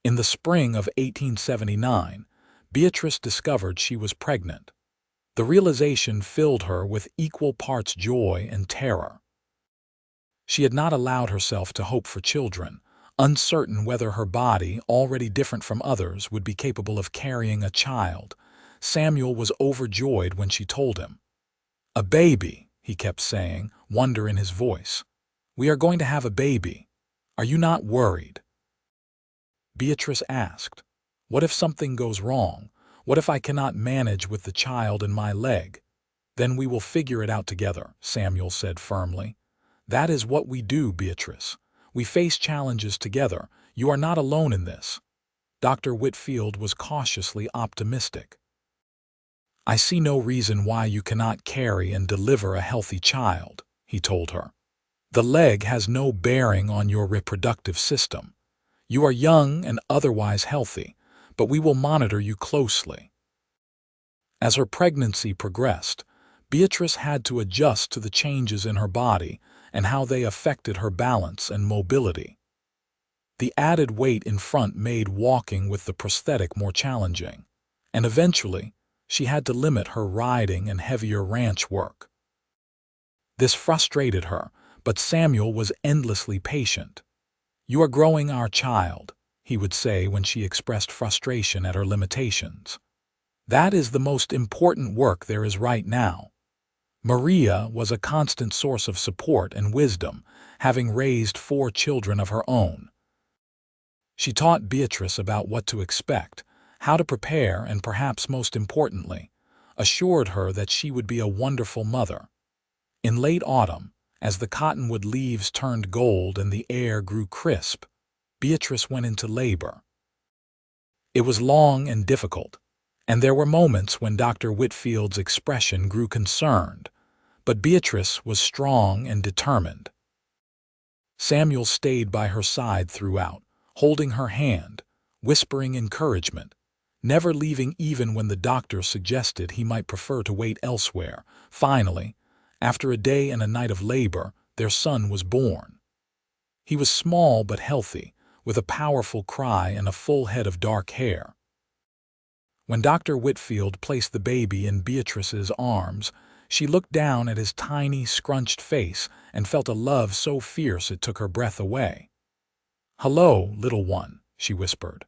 In the spring of 1879, Beatrice discovered she was pregnant. The realization filled her with equal parts joy and terror. She had not allowed herself to hope for children, uncertain whether her body, already different from others, would be capable of carrying a child. Samuel was overjoyed when she told him. "A baby," he kept saying, wonder in his voice. "We are going to have a baby. Are you not worried?" Beatrice asked, "What if something goes wrong? What if I cannot manage with the child in my leg?" "Then we will figure it out together," Samuel said firmly. "That is what we do, Beatrice. We face challenges together. You are not alone in this." Dr. Whitfield was cautiously optimistic. "I see no reason why you cannot carry and deliver a healthy child," he told her. "The leg has no bearing on your reproductive system. You are young and otherwise healthy, but we will monitor you closely." As her pregnancy progressed, Beatrice had to adjust to the changes in her body and how they affected her balance and mobility. The added weight in front made walking with the prosthetic more challenging, and eventually, she had to limit her riding and heavier ranch work. This frustrated her, but Samuel was endlessly patient. "You are growing our child," he would say when she expressed frustration at her limitations. "That is the most important work there is right now." Maria was a constant source of support and wisdom, having raised 4 children of her own. She taught Beatrice about what to expect, how to prepare, and perhaps most importantly, assured her that she would be a wonderful mother. In late autumn, as the cottonwood leaves turned gold and the air grew crisp, Beatrice went into labor. It was long and difficult, and there were moments when Dr. Whitfield's expression grew concerned, but Beatrice was strong and determined. Samuel stayed by her side throughout, holding her hand, whispering encouragement, never leaving even when the doctor suggested he might prefer to wait elsewhere. Finally, after a day and a night of labor, their son was born. He was small but healthy, with a powerful cry and a full head of dark hair. When Dr. Whitfield placed the baby in Beatrice's arms, she looked down at his tiny, scrunched face and felt a love so fierce it took her breath away. "Hello, little one," she whispered.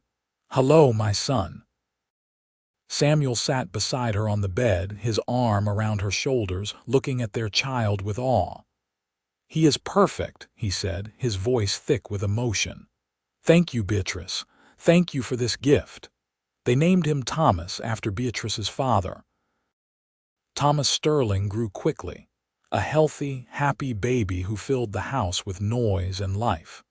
"Hello, my son." Samuel sat beside her on the bed, his arm around her shoulders, looking at their child with awe. "He is perfect," he said, his voice thick with emotion. "Thank you, Beatrice. Thank you for this gift." They named him Thomas after Beatrice's father. Thomas Sterling grew quickly, a healthy, happy baby who filled the house with noise and life.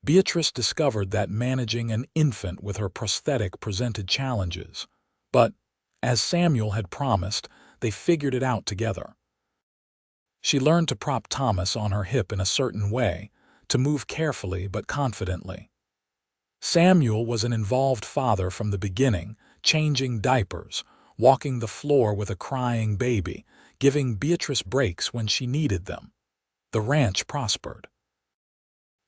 Beatrice discovered that managing an infant with her prosthetic presented challenges, but, as Samuel had promised, they figured it out together. She learned to prop Thomas on her hip in a certain way, to move carefully but confidently. Samuel was an involved father from the beginning, changing diapers, walking the floor with a crying baby, giving Beatrice breaks when she needed them. The ranch prospered.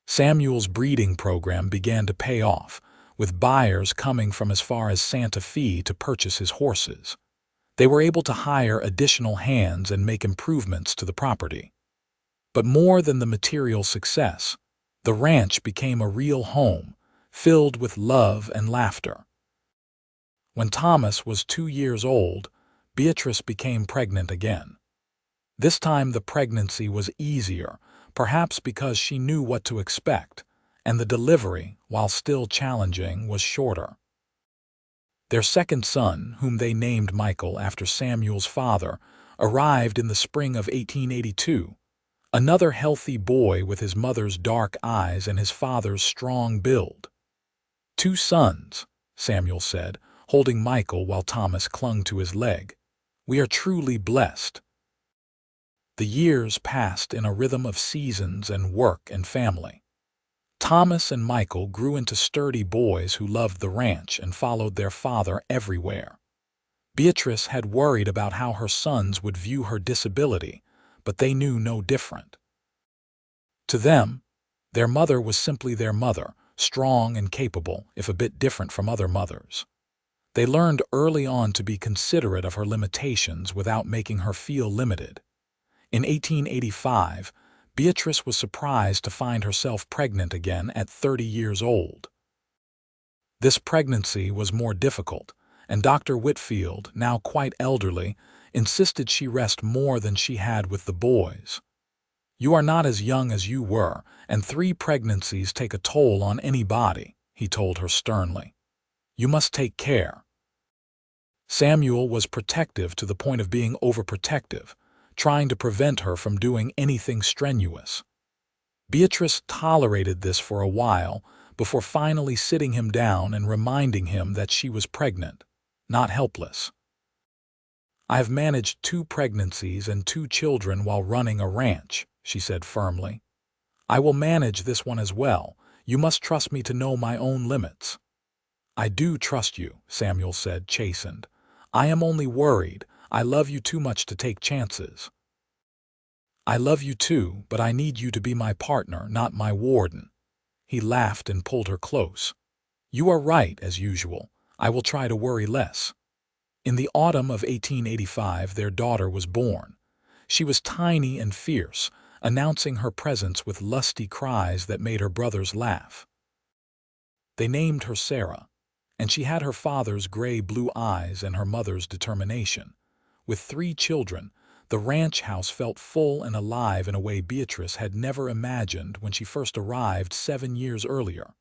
Samuel's breeding program began to pay off, with buyers coming from as far as Santa Fe to purchase his horses. They were able to hire additional hands and make improvements to the property. But more than the material success, the ranch became a real home, filled with love and laughter. When Thomas was 2 years old, Beatrice became pregnant again. This time the pregnancy was easier, perhaps because she knew what to expect, and the delivery, while still challenging, was shorter. Their second son, whom they named Michael after Samuel's father, arrived in the spring of 1882, another healthy boy with his mother's dark eyes and his father's strong build. "2 sons," Samuel said, holding Michael while Thomas clung to his leg. "We are truly blessed." The years passed in a rhythm of seasons and work and family. Thomas and Michael grew into sturdy boys who loved the ranch and followed their father everywhere. Beatrice had worried about how her sons would view her disability, but they knew no different. To them, their mother was simply their mother, strong and capable, if a bit different from other mothers. They learned early on to be considerate of her limitations without making her feel limited. In 1885, Beatrice was surprised to find herself pregnant again at 30 years old. This pregnancy was more difficult, and Dr. Whitfield, now quite elderly, insisted she rest more than she had with the boys. "You are not as young as you were, and 3 pregnancies take a toll on any body," he told her sternly. "You must take care." Samuel was protective to the point of being overprotective, trying to prevent her from doing anything strenuous. Beatrice tolerated this for a while before finally sitting him down and reminding him that she was pregnant, not helpless. "I have managed 2 pregnancies and 2 children while running a ranch," she said firmly. "I will manage this one as well. You must trust me to know my own limits." "I do trust you," Samuel said, chastened. "I am only worried. I love you too much to take chances." "I love you too, but I need you to be my partner, not my warden." He laughed and pulled her close. "You are right, as usual. I will try to worry less." In the autumn of 1885, their daughter was born. She was tiny and fierce, announcing her presence with lusty cries that made her brothers laugh. They named her Sarah, and she had her father's gray-blue eyes and her mother's determination. With 3 children, the ranch house felt full and alive in a way Beatrice had never imagined when she first arrived 7 years earlier.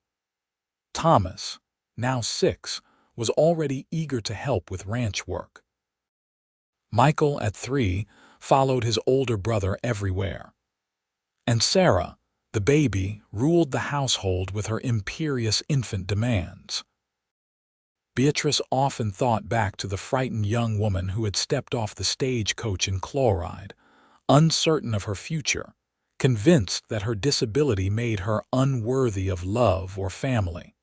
Thomas, now 6, was already eager to help with ranch work. Michael, at 3, followed his older brother everywhere. And Sarah, the baby, ruled the household with her imperious infant demands. Beatrice often thought back to the frightened young woman who had stepped off the stagecoach in Chloride, uncertain of her future, convinced that her disability made her unworthy of love or family.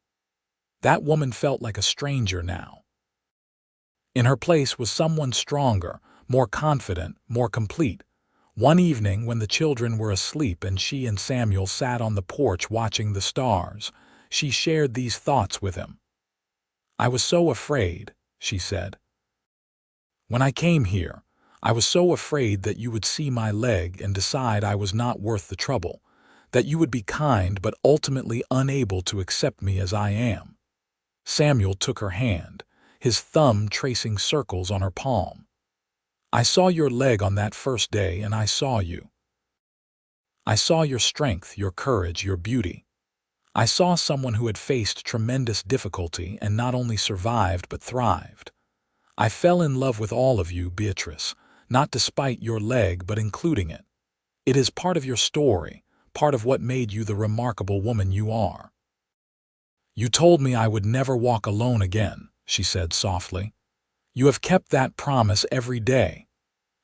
That woman felt like a stranger now. In her place was someone stronger, more confident, more complete. One evening, when the children were asleep and she and Samuel sat on the porch watching the stars, she shared these thoughts with him. "I was so afraid," she said. "When I came here, I was so afraid that you would see my leg and decide I was not worth the trouble, that you would be kind but ultimately unable to accept me as I am." Samuel took her hand, his thumb tracing circles on her palm. "I saw your leg on that first day, and I saw you. I saw your strength, your courage, your beauty. I saw someone who had faced tremendous difficulty and not only survived but thrived. I fell in love with all of you, Beatrice, not despite your leg but including it. It is part of your story, part of what made you the remarkable woman you are." "You told me I would never walk alone again," she said softly. "You have kept that promise every day."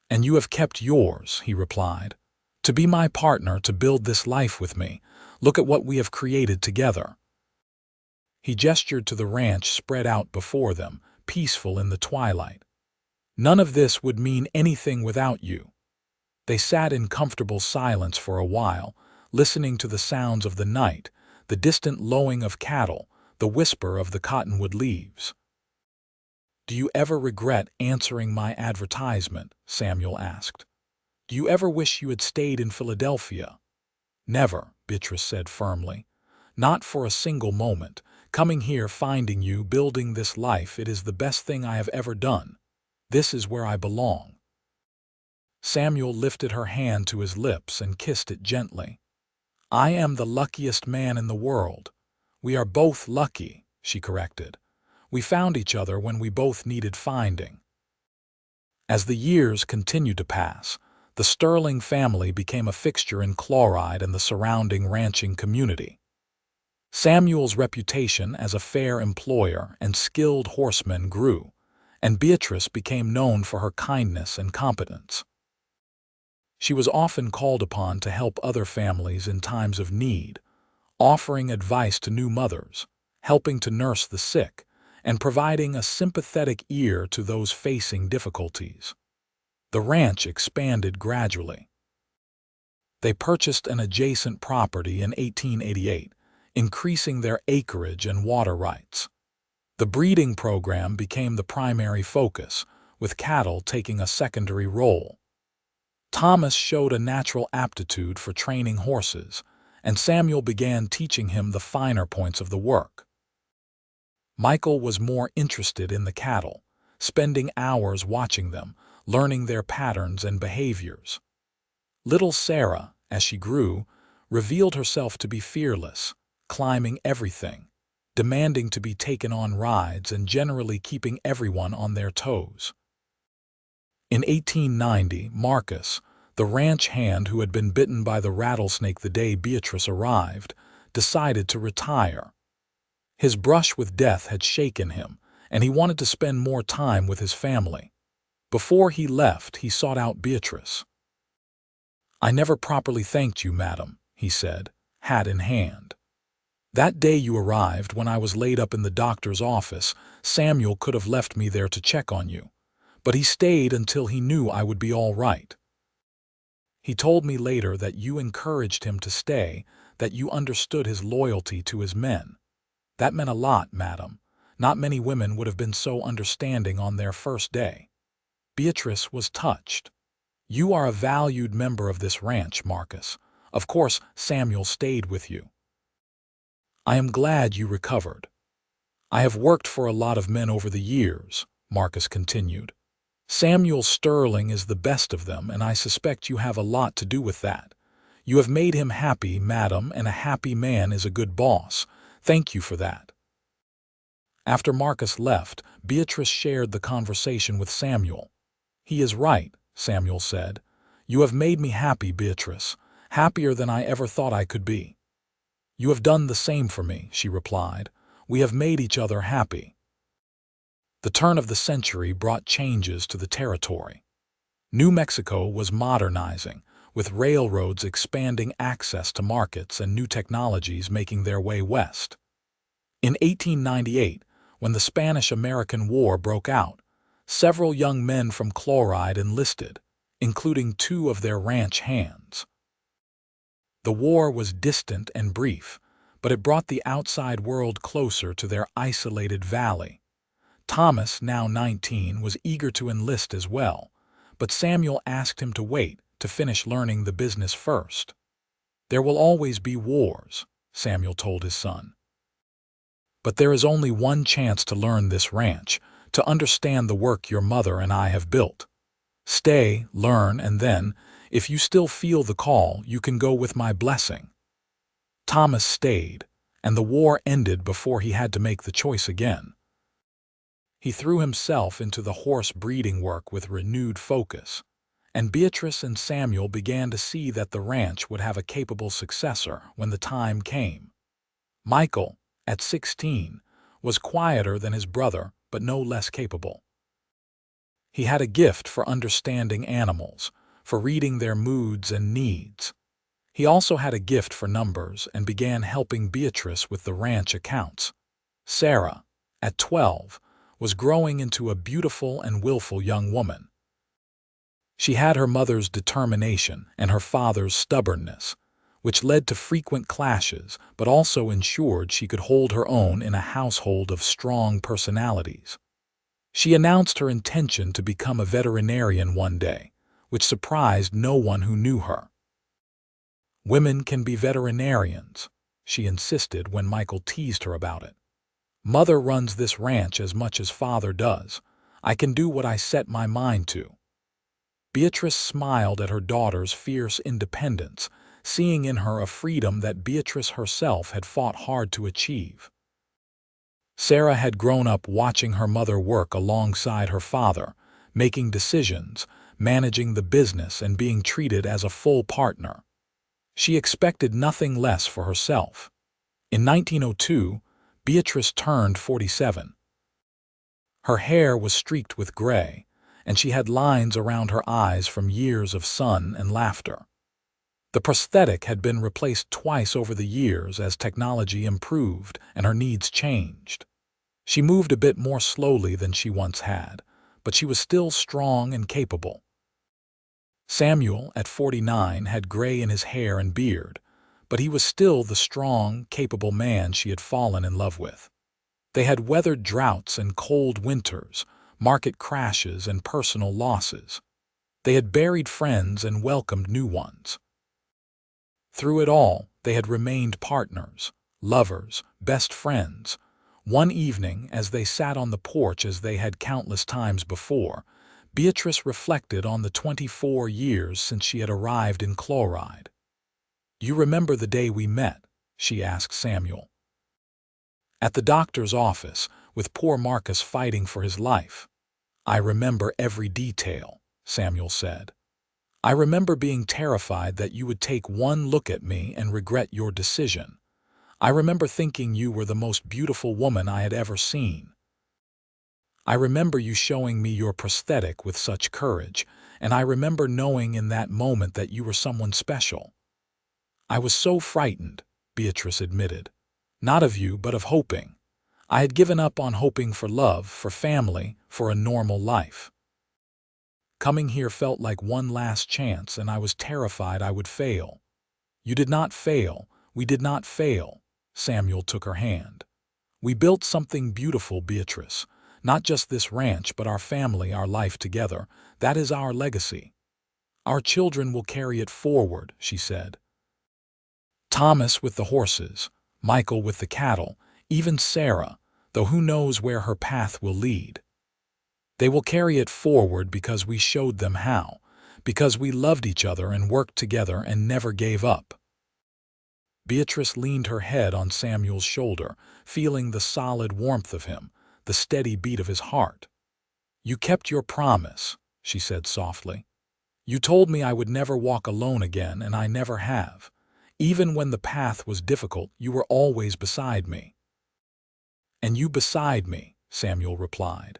"And you have kept yours," he replied. "To be my partner, to build this life with me. Look at what we have created together." He gestured to the ranch spread out before them, peaceful in the twilight. "None of this would mean anything without you." They sat in comfortable silence for a while, listening to the sounds of the night, the distant lowing of cattle, the whisper of the cottonwood leaves. "Do you ever regret answering my advertisement?" Samuel asked. "Do you ever wish you had stayed in Philadelphia?" "Never," Beatrice said firmly. "Not for a single moment. Coming here, finding you, building this life, it is the best thing I have ever done. This is where I belong." Samuel lifted her hand to his lips and kissed it gently. "I am the luckiest man in the world." "We are both lucky," she corrected. "We found each other when we both needed finding." As the years continued to pass, the Sterling family became a fixture in Chloride and the surrounding ranching community. Samuel's reputation as a fair employer and skilled horseman grew, and Beatrice became known for her kindness and competence. She was often called upon to help other families in times of need, offering advice to new mothers, helping to nurse the sick, and providing a sympathetic ear to those facing difficulties. The ranch expanded gradually. They purchased an adjacent property in 1888, increasing their acreage and water rights. The breeding program became the primary focus, with cattle taking a secondary role. Thomas showed a natural aptitude for training horses, and Samuel began teaching him the finer points of the work. Michael was more interested in the cattle, spending hours watching them, learning their patterns and behaviors. Little Sarah, as she grew, revealed herself to be fearless, climbing everything, demanding to be taken on rides and generally keeping everyone on their toes. In 1890, Marcus, the ranch hand who had been bitten by the rattlesnake the day Beatrice arrived, decided to retire. His brush with death had shaken him, and he wanted to spend more time with his family. Before he left, he sought out Beatrice. "I never properly thanked you, madam," he said, hat in hand. "That day you arrived, when I was laid up in the doctor's office, Samuel could have left me there to check on you. But he stayed until he knew I would be all right. He told me later that you encouraged him to stay, that you understood his loyalty to his men. That meant a lot, madam. Not many women would have been so understanding on their first day." Beatrice was touched. "You are a valued member of this ranch, Marcus. Of course, Samuel stayed with you. I am glad you recovered. I have worked for a lot of men over the years," Marcus continued. "Samuel Sterling is the best of them, and I suspect you have a lot to do with that. You have made him happy, madam, and a happy man is a good boss. Thank you for that." After Marcus left, Beatrice shared the conversation with Samuel. "He is right," Samuel said. "You have made me happy, Beatrice, happier than I ever thought I could be." "You have done the same for me," she replied. "We have made each other happy." The turn of the century brought changes to the territory. New Mexico was modernizing, with railroads expanding access to markets and new technologies making their way west. In 1898, when the Spanish-American War broke out, several young men from Chloride enlisted, including two of their ranch hands. The war was distant and brief, but it brought the outside world closer to their isolated valley. Thomas, now 19, was eager to enlist as well, but Samuel asked him to wait to finish learning the business first. "There will always be wars," Samuel told his son. "But there is only one chance to learn this ranch, to understand the work your mother and I have built. Stay, learn, and then, if you still feel the call, you can go with my blessing." Thomas stayed, and the war ended before he had to make the choice again. He threw himself into the horse breeding work with renewed focus, and Beatrice and Samuel began to see that the ranch would have a capable successor when the time came. Michael, at 16, was quieter than his brother, but no less capable. He had a gift for understanding animals, for reading their moods and needs. He also had a gift for numbers and began helping Beatrice with the ranch accounts. Sarah, at 12, was growing into a beautiful and willful young woman. She had her mother's determination and her father's stubbornness, which led to frequent clashes but also ensured she could hold her own in a household of strong personalities. She announced her intention to become a veterinarian one day, which surprised no one who knew her. "Women can be veterinarians," she insisted when Michael teased her about it. "Mother runs this ranch as much as father does. I can do what I set my mind to." Beatrice smiled at her daughter's fierce independence, seeing in her a freedom that Beatrice herself had fought hard to achieve. Sarah had grown up watching her mother work alongside her father, making decisions, managing the business, and being treated as a full partner. She expected nothing less for herself. In 1902, Beatrice turned 47. Her hair was streaked with gray, and she had lines around her eyes from years of sun and laughter. The prosthetic had been replaced twice over the years as technology improved and her needs changed. She moved a bit more slowly than she once had, but she was still strong and capable. Samuel, at 49, had gray in his hair and beard, but he was still the strong, capable man she had fallen in love with. They had weathered droughts and cold winters, market crashes and personal losses. They had buried friends and welcomed new ones. Through it all, they had remained partners, lovers, best friends. One evening, as they sat on the porch as they had countless times before, Beatrice reflected on the 24 years since she had arrived in Chloride. "You remember the day we met?" she asked Samuel. "At the doctor's office, with poor Marcus fighting for his life." "I remember every detail," Samuel said. "I remember being terrified that you would take one look at me and regret your decision. I remember thinking you were the most beautiful woman I had ever seen. I remember you showing me your prosthetic with such courage, and I remember knowing in that moment that you were someone special." "I was so frightened," Beatrice admitted. "Not of you, but of hoping. I had given up on hoping for love, for family, for a normal life. Coming here felt like one last chance, and I was terrified I would fail." "You did not fail. We did not fail." Samuel took her hand. "We built something beautiful, Beatrice. Not just this ranch, but our family, our life together. That is our legacy. Our children will carry it forward," she said. "Thomas with the horses, Michael with the cattle, even Sarah, though who knows where her path will lead. They will carry it forward because we showed them how, because we loved each other and worked together and never gave up." Beatrice leaned her head on Samuel's shoulder, feeling the solid warmth of him, the steady beat of his heart. "You kept your promise," she said softly. "You told me I would never walk alone again, and I never have. Even when the path was difficult, you were always beside me." "And you beside me," Samuel replied.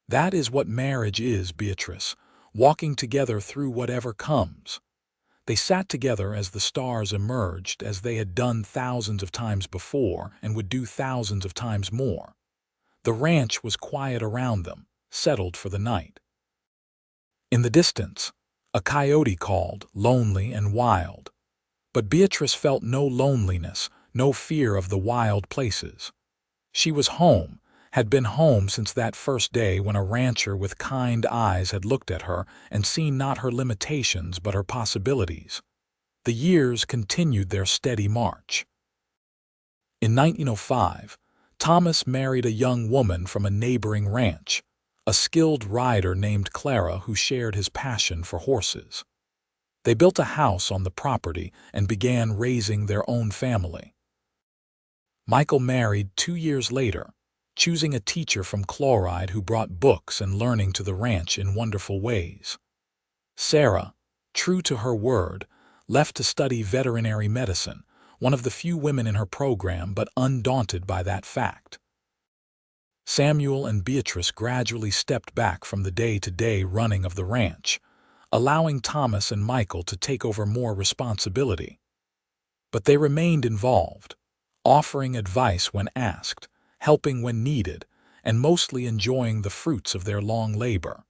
"That is what marriage is, Beatrice, walking together through whatever comes. They sat together as the stars emerged, as they had done thousands of times before and would do thousands of times more. The ranch was quiet around them, settled for the night. In the distance, a coyote called, lonely and wild. But Beatrice felt no loneliness, no fear of the wild places. She was home, had been home since that first day when a rancher with kind eyes had looked at her and seen not her limitations but her possibilities. The years continued their steady march. In 1905, Thomas married a young woman from a neighboring ranch, a skilled rider named Clara who shared his passion for horses. They built a house on the property and began raising their own family. Michael married 2 years later, choosing a teacher from Chloride who brought books and learning to the ranch in wonderful ways. Sarah, true to her word, left to study veterinary medicine, one of the few women in her program but undaunted by that fact. Samuel and Beatrice gradually stepped back from the day-to-day running of the ranch, allowing Thomas and Michael to take over more responsibility. But they remained involved, offering advice when asked, helping when needed, and mostly enjoying the fruits of their long labor.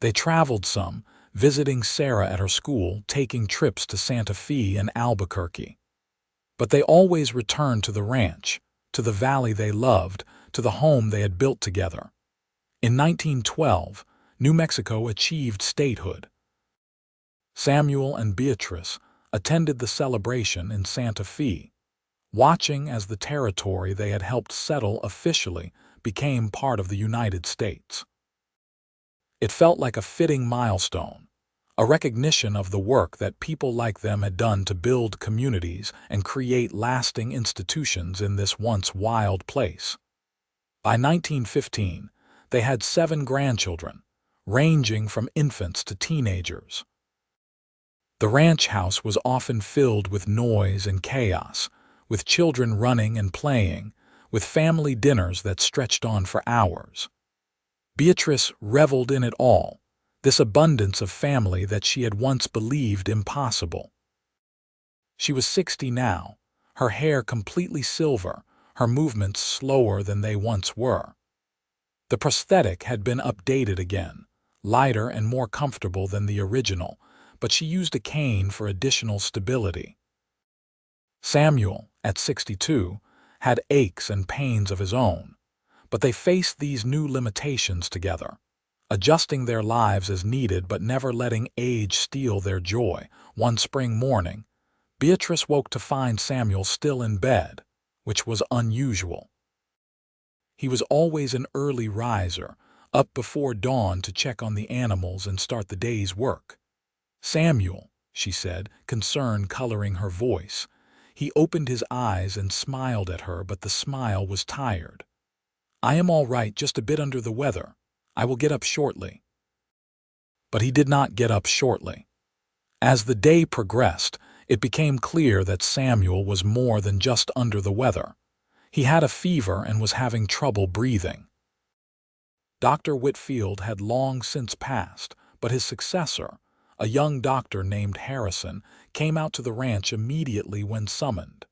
They traveled some, visiting Sarah at her school, taking trips to Santa Fe and Albuquerque. But they always returned to the ranch, to the valley they loved, to the home they had built together. In 1912, New Mexico achieved statehood. Samuel and Beatrice attended the celebration in Santa Fe, watching as the territory they had helped settle officially became part of the United States. It felt like a fitting milestone, a recognition of the work that people like them had done to build communities and create lasting institutions in this once wild place. By 1915, they had 7 grandchildren, ranging from infants to teenagers. The ranch house was often filled with noise and chaos, with children running and playing, with family dinners that stretched on for hours. Beatrice reveled in it all, this abundance of family that she had once believed impossible. She was 60 now, her hair completely silver, her movements slower than they once were. The prosthetic had been updated again, lighter and more comfortable than the original, but she used a cane for additional stability. Samuel, at 62, had aches and pains of his own, but they faced these new limitations together, adjusting their lives as needed but never letting age steal their joy. One spring morning, Beatrice woke to find Samuel still in bed, which was unusual. He was always an early riser, up before dawn to check on the animals and start the day's work. "Samuel," she said, concern coloring her voice. He opened his eyes and smiled at her, but the smile was tired. "I am all right, just a bit under the weather. I will get up shortly." But he did not get up shortly. As the day progressed, it became clear that Samuel was more than just under the weather. He had a fever and was having trouble breathing. Dr. Whitfield had long since passed, but his successor, a young doctor named Harrison, came out to the ranch immediately when summoned.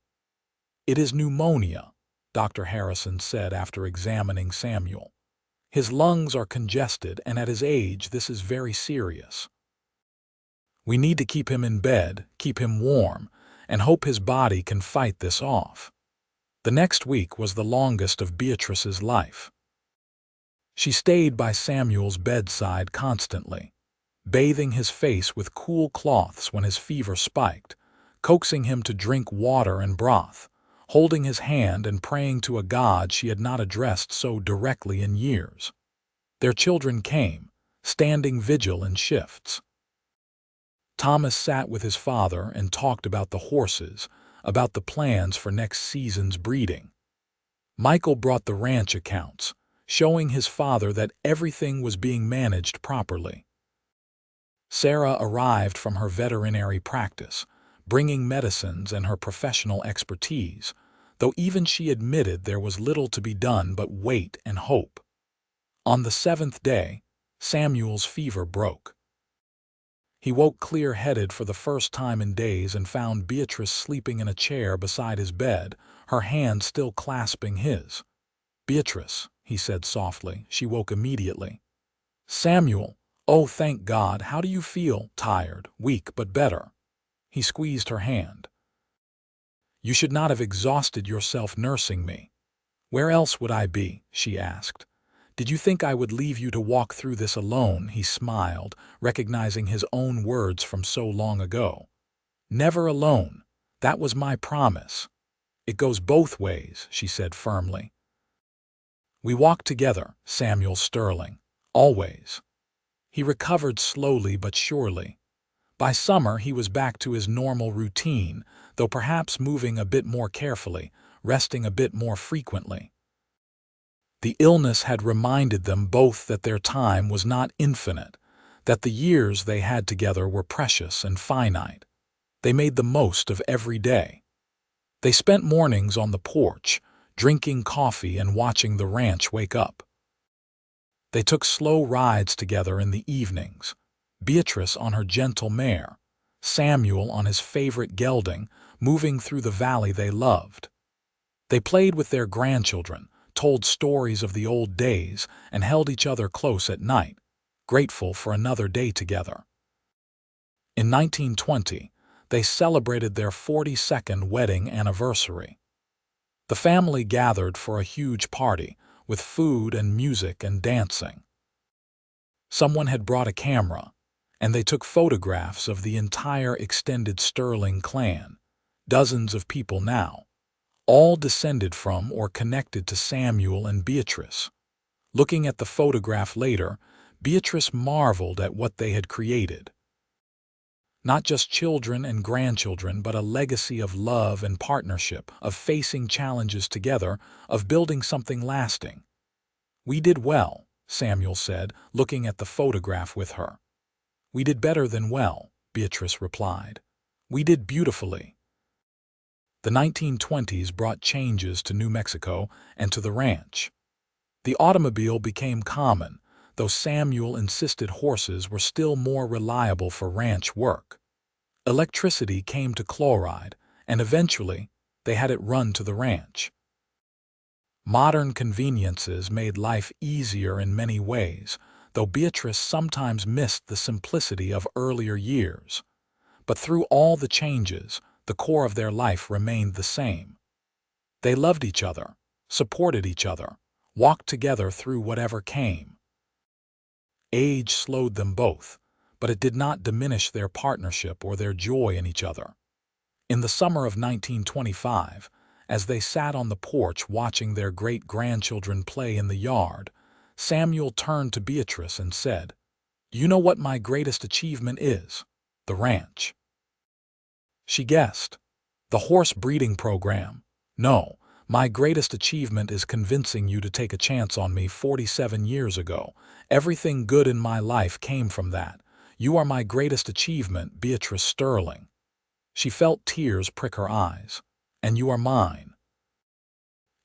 "It is pneumonia," Dr. Harrison said after examining Samuel. "His lungs are congested, and at his age this is very serious. We need to keep him in bed, keep him warm, and hope his body can fight this off." The next week was the longest of Beatrice's life. She stayed by Samuel's bedside constantly, bathing his face with cool cloths when his fever spiked, coaxing him to drink water and broth, holding his hand and praying to a God she had not addressed so directly in years. Their children came, standing vigil in shifts. Thomas sat with his father and talked about the horses, about the plans for next season's breeding. Michael brought the ranch accounts, showing his father that everything was being managed properly. Sarah arrived from her veterinary practice, bringing medicines and her professional expertise, though even she admitted there was little to be done but wait and hope. On the 7th day, Samuel's fever broke. He woke clear-headed for the first time in days and found Beatrice sleeping in a chair beside his bed, her hand still clasping his. "Beatrice," he said softly. She woke immediately. "Samuel, oh, thank God, how do you feel?" "Tired, weak, but better." He squeezed her hand. "You should not have exhausted yourself nursing me." "Where else would I be?" she asked. "Did you think I would leave you to walk through this alone?" He smiled, recognizing his own words from so long ago. "Never alone. That was my promise." "It goes both ways," she said firmly. "We walk together, Samuel Sterling. Always." He recovered slowly but surely. By summer he was back to his normal routine, though perhaps moving a bit more carefully, resting a bit more frequently. The illness had reminded them both that their time was not infinite, that the years they had together were precious and finite. They made the most of every day. They spent mornings on the porch, drinking coffee and watching the ranch wake up. They took slow rides together in the evenings, Beatrice on her gentle mare, Samuel on his favorite gelding, moving through the valley they loved. They played with their grandchildren, told stories of the old days, and held each other close at night, grateful for another day together. In 1920, they celebrated their 42nd wedding anniversary. The family gathered for a huge party, with food and music and dancing. Someone had brought a camera, and they took photographs of the entire extended Sterling clan, dozens of people now, all descended from or connected to Samuel and Beatrice. Looking at the photograph later, Beatrice marveled at what they had created. Not just children and grandchildren, but a legacy of love and partnership, of facing challenges together, of building something lasting. "We did well," Samuel said, looking at the photograph with her. "We did better than well," Beatrice replied. "We did beautifully." The 1920s brought changes to New Mexico and to the ranch. The automobile became common, though Samuel insisted horses were still more reliable for ranch work. Electricity came to chloride, and eventually they had it run to the ranch. Modern conveniences made life easier in many ways, though Beatrice sometimes missed the simplicity of earlier years. But through all the changes, the core of their life remained the same. They loved each other, supported each other, walked together through whatever came. Age slowed them both, but it did not diminish their partnership or their joy in each other. In the summer of 1925, as they sat on the porch watching their great-grandchildren play in the yard, Samuel turned to Beatrice and said, "You know what my greatest achievement is? The ranch." She guessed. "The horse breeding program." "No, my greatest achievement is convincing you to take a chance on me 47 years ago. Everything good in my life came from that. You are my greatest achievement, Beatrice Sterling." She felt tears prick her eyes. "And you are mine.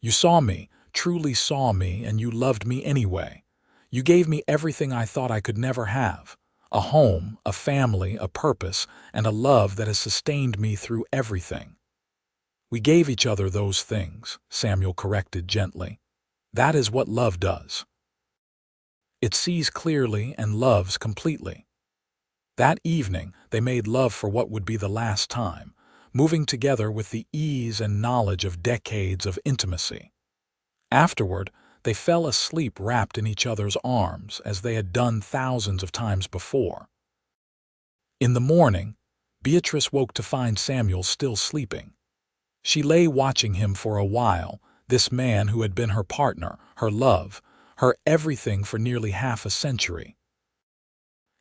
You saw me, truly saw me, and you loved me anyway. You gave me everything I thought I could never have. A home, a family, a purpose, and a love that has sustained me through everything." "We gave each other those things," Samuel corrected gently. "That is what love does. It sees clearly and loves completely." That evening, they made love for what would be the last time, moving together with the ease and knowledge of decades of intimacy. Afterward, they fell asleep wrapped in each other's arms as they had done thousands of times before. In the morning, Beatrice woke to find Samuel still sleeping. She lay watching him for a while, this man who had been her partner, her love, her everything for nearly half a century.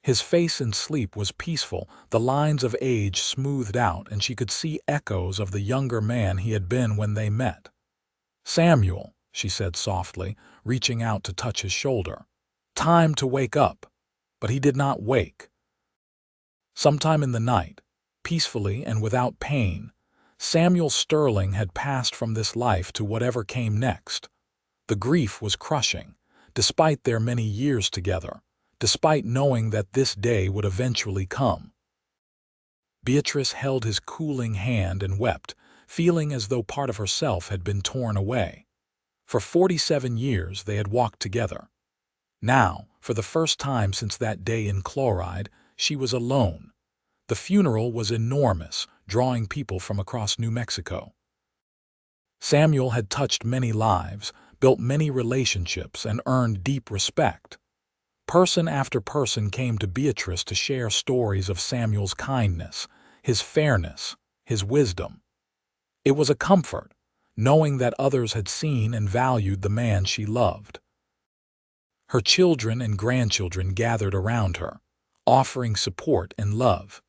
His face in sleep was peaceful, the lines of age smoothed out, and she could see echoes of the younger man he had been when they met. "Samuel," she said softly, reaching out to touch his shoulder. "Time to wake up." But he did not wake. Sometime in the night, peacefully and without pain, Samuel Sterling had passed from this life to whatever came next. The grief was crushing, despite their many years together, despite knowing that this day would eventually come. Beatrice held his cooling hand and wept, feeling as though part of herself had been torn away. For 47 years they had walked together. Now, for the first time since that day in Chloride, she was alone. The funeral was enormous, drawing people from across New Mexico. Samuel had touched many lives, built many relationships, and earned deep respect. Person after person came to Beatrice to share stories of Samuel's kindness, his fairness, his wisdom. It was a comfort, knowing that others had seen and valued the man she loved. Her children and grandchildren gathered around her, offering support and love.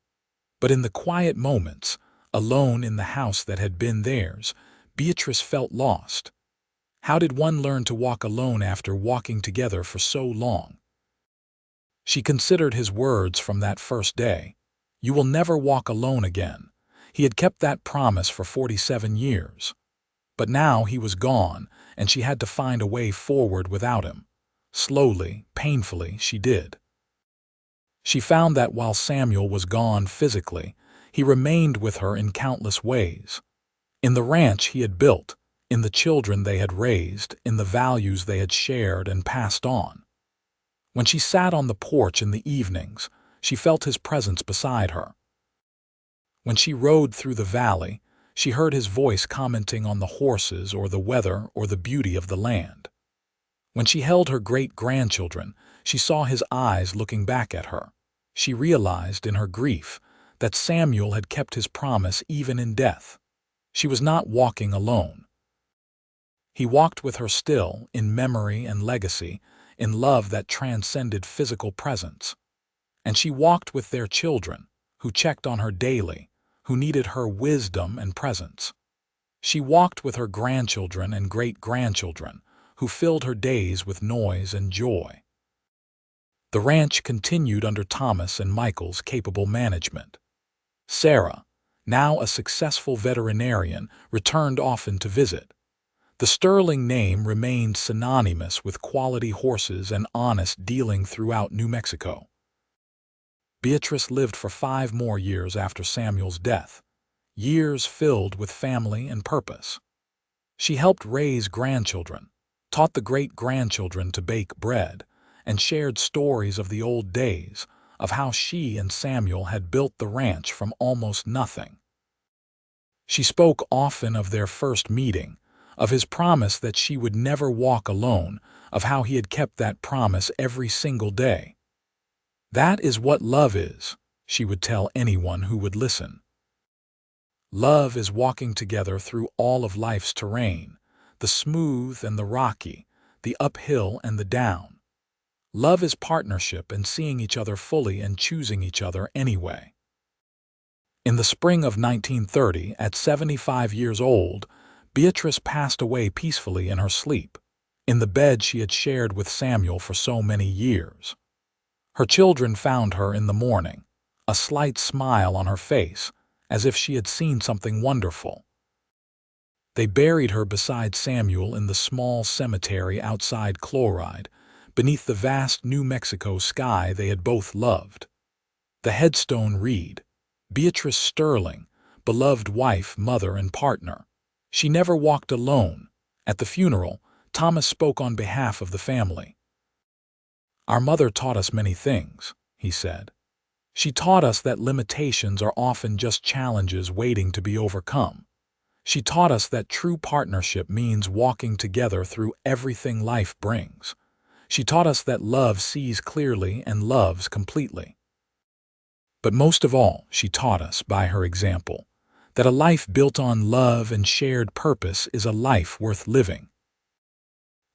But in the quiet moments, alone in the house that had been theirs, Beatrice felt lost. How did one learn to walk alone after walking together for so long? She considered his words from that first day. "You will never walk alone again." He had kept that promise for 47 years. But now he was gone, and she had to find a way forward without him. Slowly, painfully, she did. She found that while Samuel was gone physically, he remained with her in countless ways. In the ranch he had built, in the children they had raised, in the values they had shared and passed on. When she sat on the porch in the evenings, she felt his presence beside her. When she rode through the valley, she heard his voice commenting on the horses or the weather or the beauty of the land. When she held her great-grandchildren, she saw his eyes looking back at her. She realized in her grief that Samuel had kept his promise even in death. She was not walking alone. He walked with her still, in memory and legacy, in love that transcended physical presence. And she walked with their children, who checked on her daily, who needed her wisdom and presence. She walked with her grandchildren and great-grandchildren, who filled her days with noise and joy. The ranch continued under Thomas and Michael's capable management. Sarah, now a successful veterinarian, returned often to visit. The Sterling name remained synonymous with quality horses and honest dealing throughout New Mexico. Beatrice lived for 5 more years after Samuel's death, years filled with family and purpose. She helped raise grandchildren, taught the great-grandchildren to bake bread, and shared stories of the old days, of how she and Samuel had built the ranch from almost nothing. She spoke often of their first meeting, of his promise that she would never walk alone, of how he had kept that promise every single day. "That is what love is," she would tell anyone who would listen. "Love is walking together through all of life's terrain, the smooth and the rocky, the uphill and the down. Love is partnership and seeing each other fully and choosing each other anyway." In the spring of 1930, at 75 years old, Beatrice passed away peacefully in her sleep, in the bed she had shared with Samuel for so many years. Her children found her in the morning, a slight smile on her face, as if she had seen something wonderful. They buried her beside Samuel in the small cemetery outside Chloride, beneath the vast New Mexico sky they had both loved. The headstone read, "Beatrice Sterling, beloved wife, mother, and partner. She never walked alone." At the funeral, Thomas spoke on behalf of the family. "Our mother taught us many things," he said. "She taught us that limitations are often just challenges waiting to be overcome. She taught us that true partnership means walking together through everything life brings. She taught us that love sees clearly and loves completely. But most of all, she taught us, by her example, that a life built on love and shared purpose is a life worth living."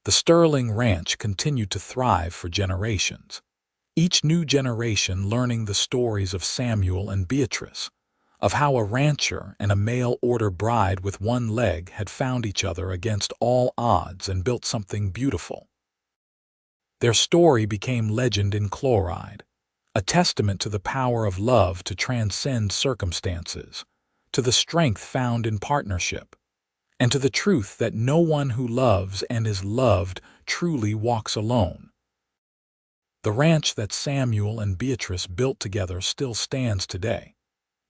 The Sterling Ranch continued to thrive for generations, each new generation learning the stories of Samuel and Beatrice, of how a rancher and a mail-order bride with one leg had found each other against all odds and built something beautiful. Their story became legend in Chloride, a testament to the power of love to transcend circumstances, to the strength found in partnership, and to the truth that no one who loves and is loved truly walks alone. The ranch that Samuel and Beatrice built together still stands today,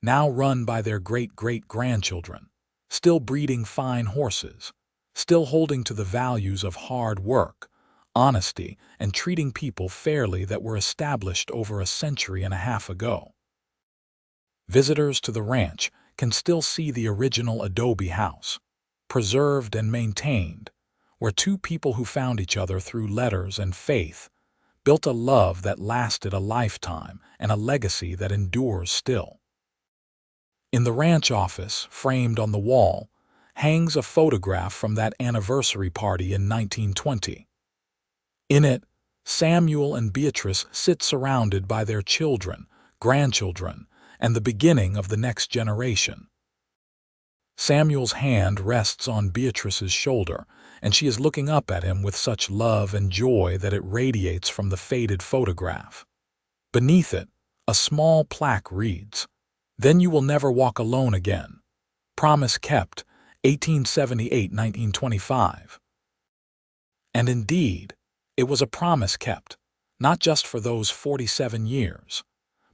now run by their great-great-grandchildren, still breeding fine horses, still holding to the values of hard work, honesty, and treating people fairly that were established over a century and a half ago. Visitors to the ranch can still see the original adobe house, preserved and maintained, where two people who found each other through letters and faith built a love that lasted a lifetime and a legacy that endures still. In the ranch office, framed on the wall, hangs a photograph from that anniversary party in 1920. In it, Samuel and Beatrice sit surrounded by their children, grandchildren, and the beginning of the next generation. Samuel's hand rests on Beatrice's shoulder, and she is looking up at him with such love and joy that it radiates from the faded photograph. Beneath it, a small plaque reads, "Then you will never walk alone again. Promise kept, 1878-1925. And indeed, it was a promise kept, not just for those 47 years,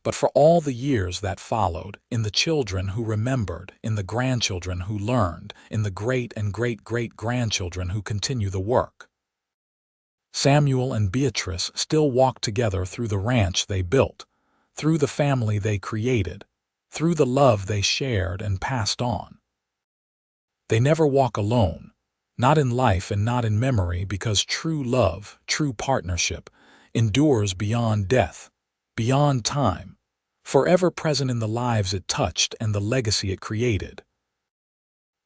but for all the years that followed, in the children who remembered, in the grandchildren who learned, in the great and great-great-grandchildren who continue the work. Samuel and Beatrice still walk together through the ranch they built, through the family they created, through the love they shared and passed on. They never walk alone, not in life and not in memory, because true love, true partnership, endures beyond death, beyond time, forever present in the lives it touched and the legacy it created.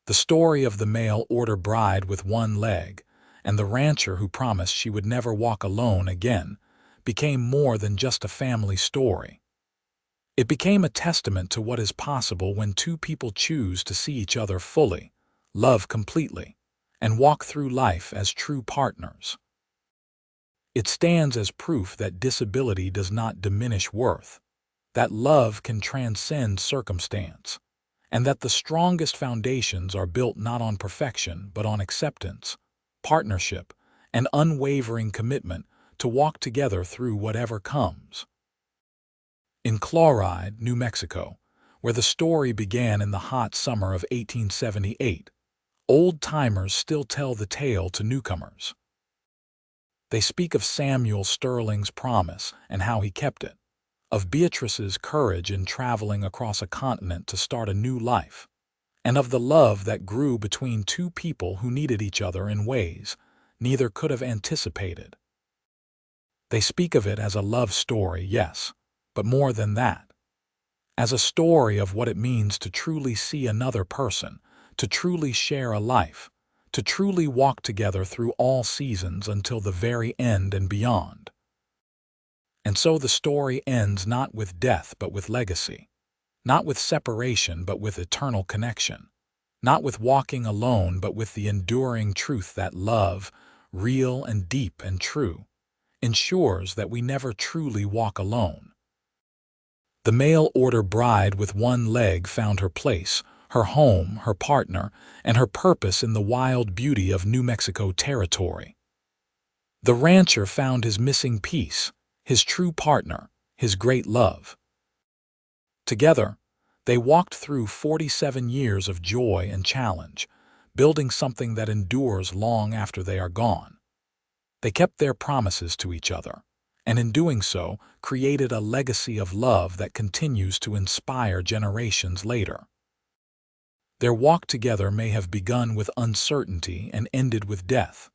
The story of the mail-order bride with one leg and the rancher who promised she would never walk alone again became more than just a family story. It became a testament to what is possible when two people choose to see each other fully, love completely, and walk through life as true partners. It stands as proof that disability does not diminish worth, that love can transcend circumstance, and that the strongest foundations are built not on perfection but on acceptance, partnership, and unwavering commitment to walk together through whatever comes. In Chloride, New Mexico, where the story began in the hot summer of 1878, old-timers still tell the tale to newcomers. They speak of Samuel Sterling's promise and how he kept it, of Beatrice's courage in traveling across a continent to start a new life, and of the love that grew between two people who needed each other in ways neither could have anticipated. They speak of it as a love story, yes, but more than that, as a story of what it means to truly see another person, to truly share a life, to truly walk together through all seasons until the very end and beyond. And so the story ends not with death but with legacy, not with separation but with eternal connection, not with walking alone but with the enduring truth that love, real and deep and true, ensures that we never truly walk alone. The mail-order bride with one leg found her place, her home, her partner, and her purpose in the wild beauty of New Mexico territory. The rancher found his missing piece, his true partner, his great love. Together, they walked through 47 years of joy and challenge, building something that endures long after they are gone. They kept their promises to each other, and in doing so, created a legacy of love that continues to inspire generations later. Their walk together may have begun with uncertainty and ended with death,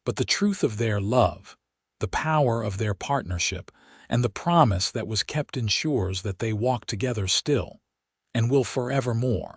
but the truth of their love, the power of their partnership, and the promise that was kept ensures that they walk together still, and will forevermore.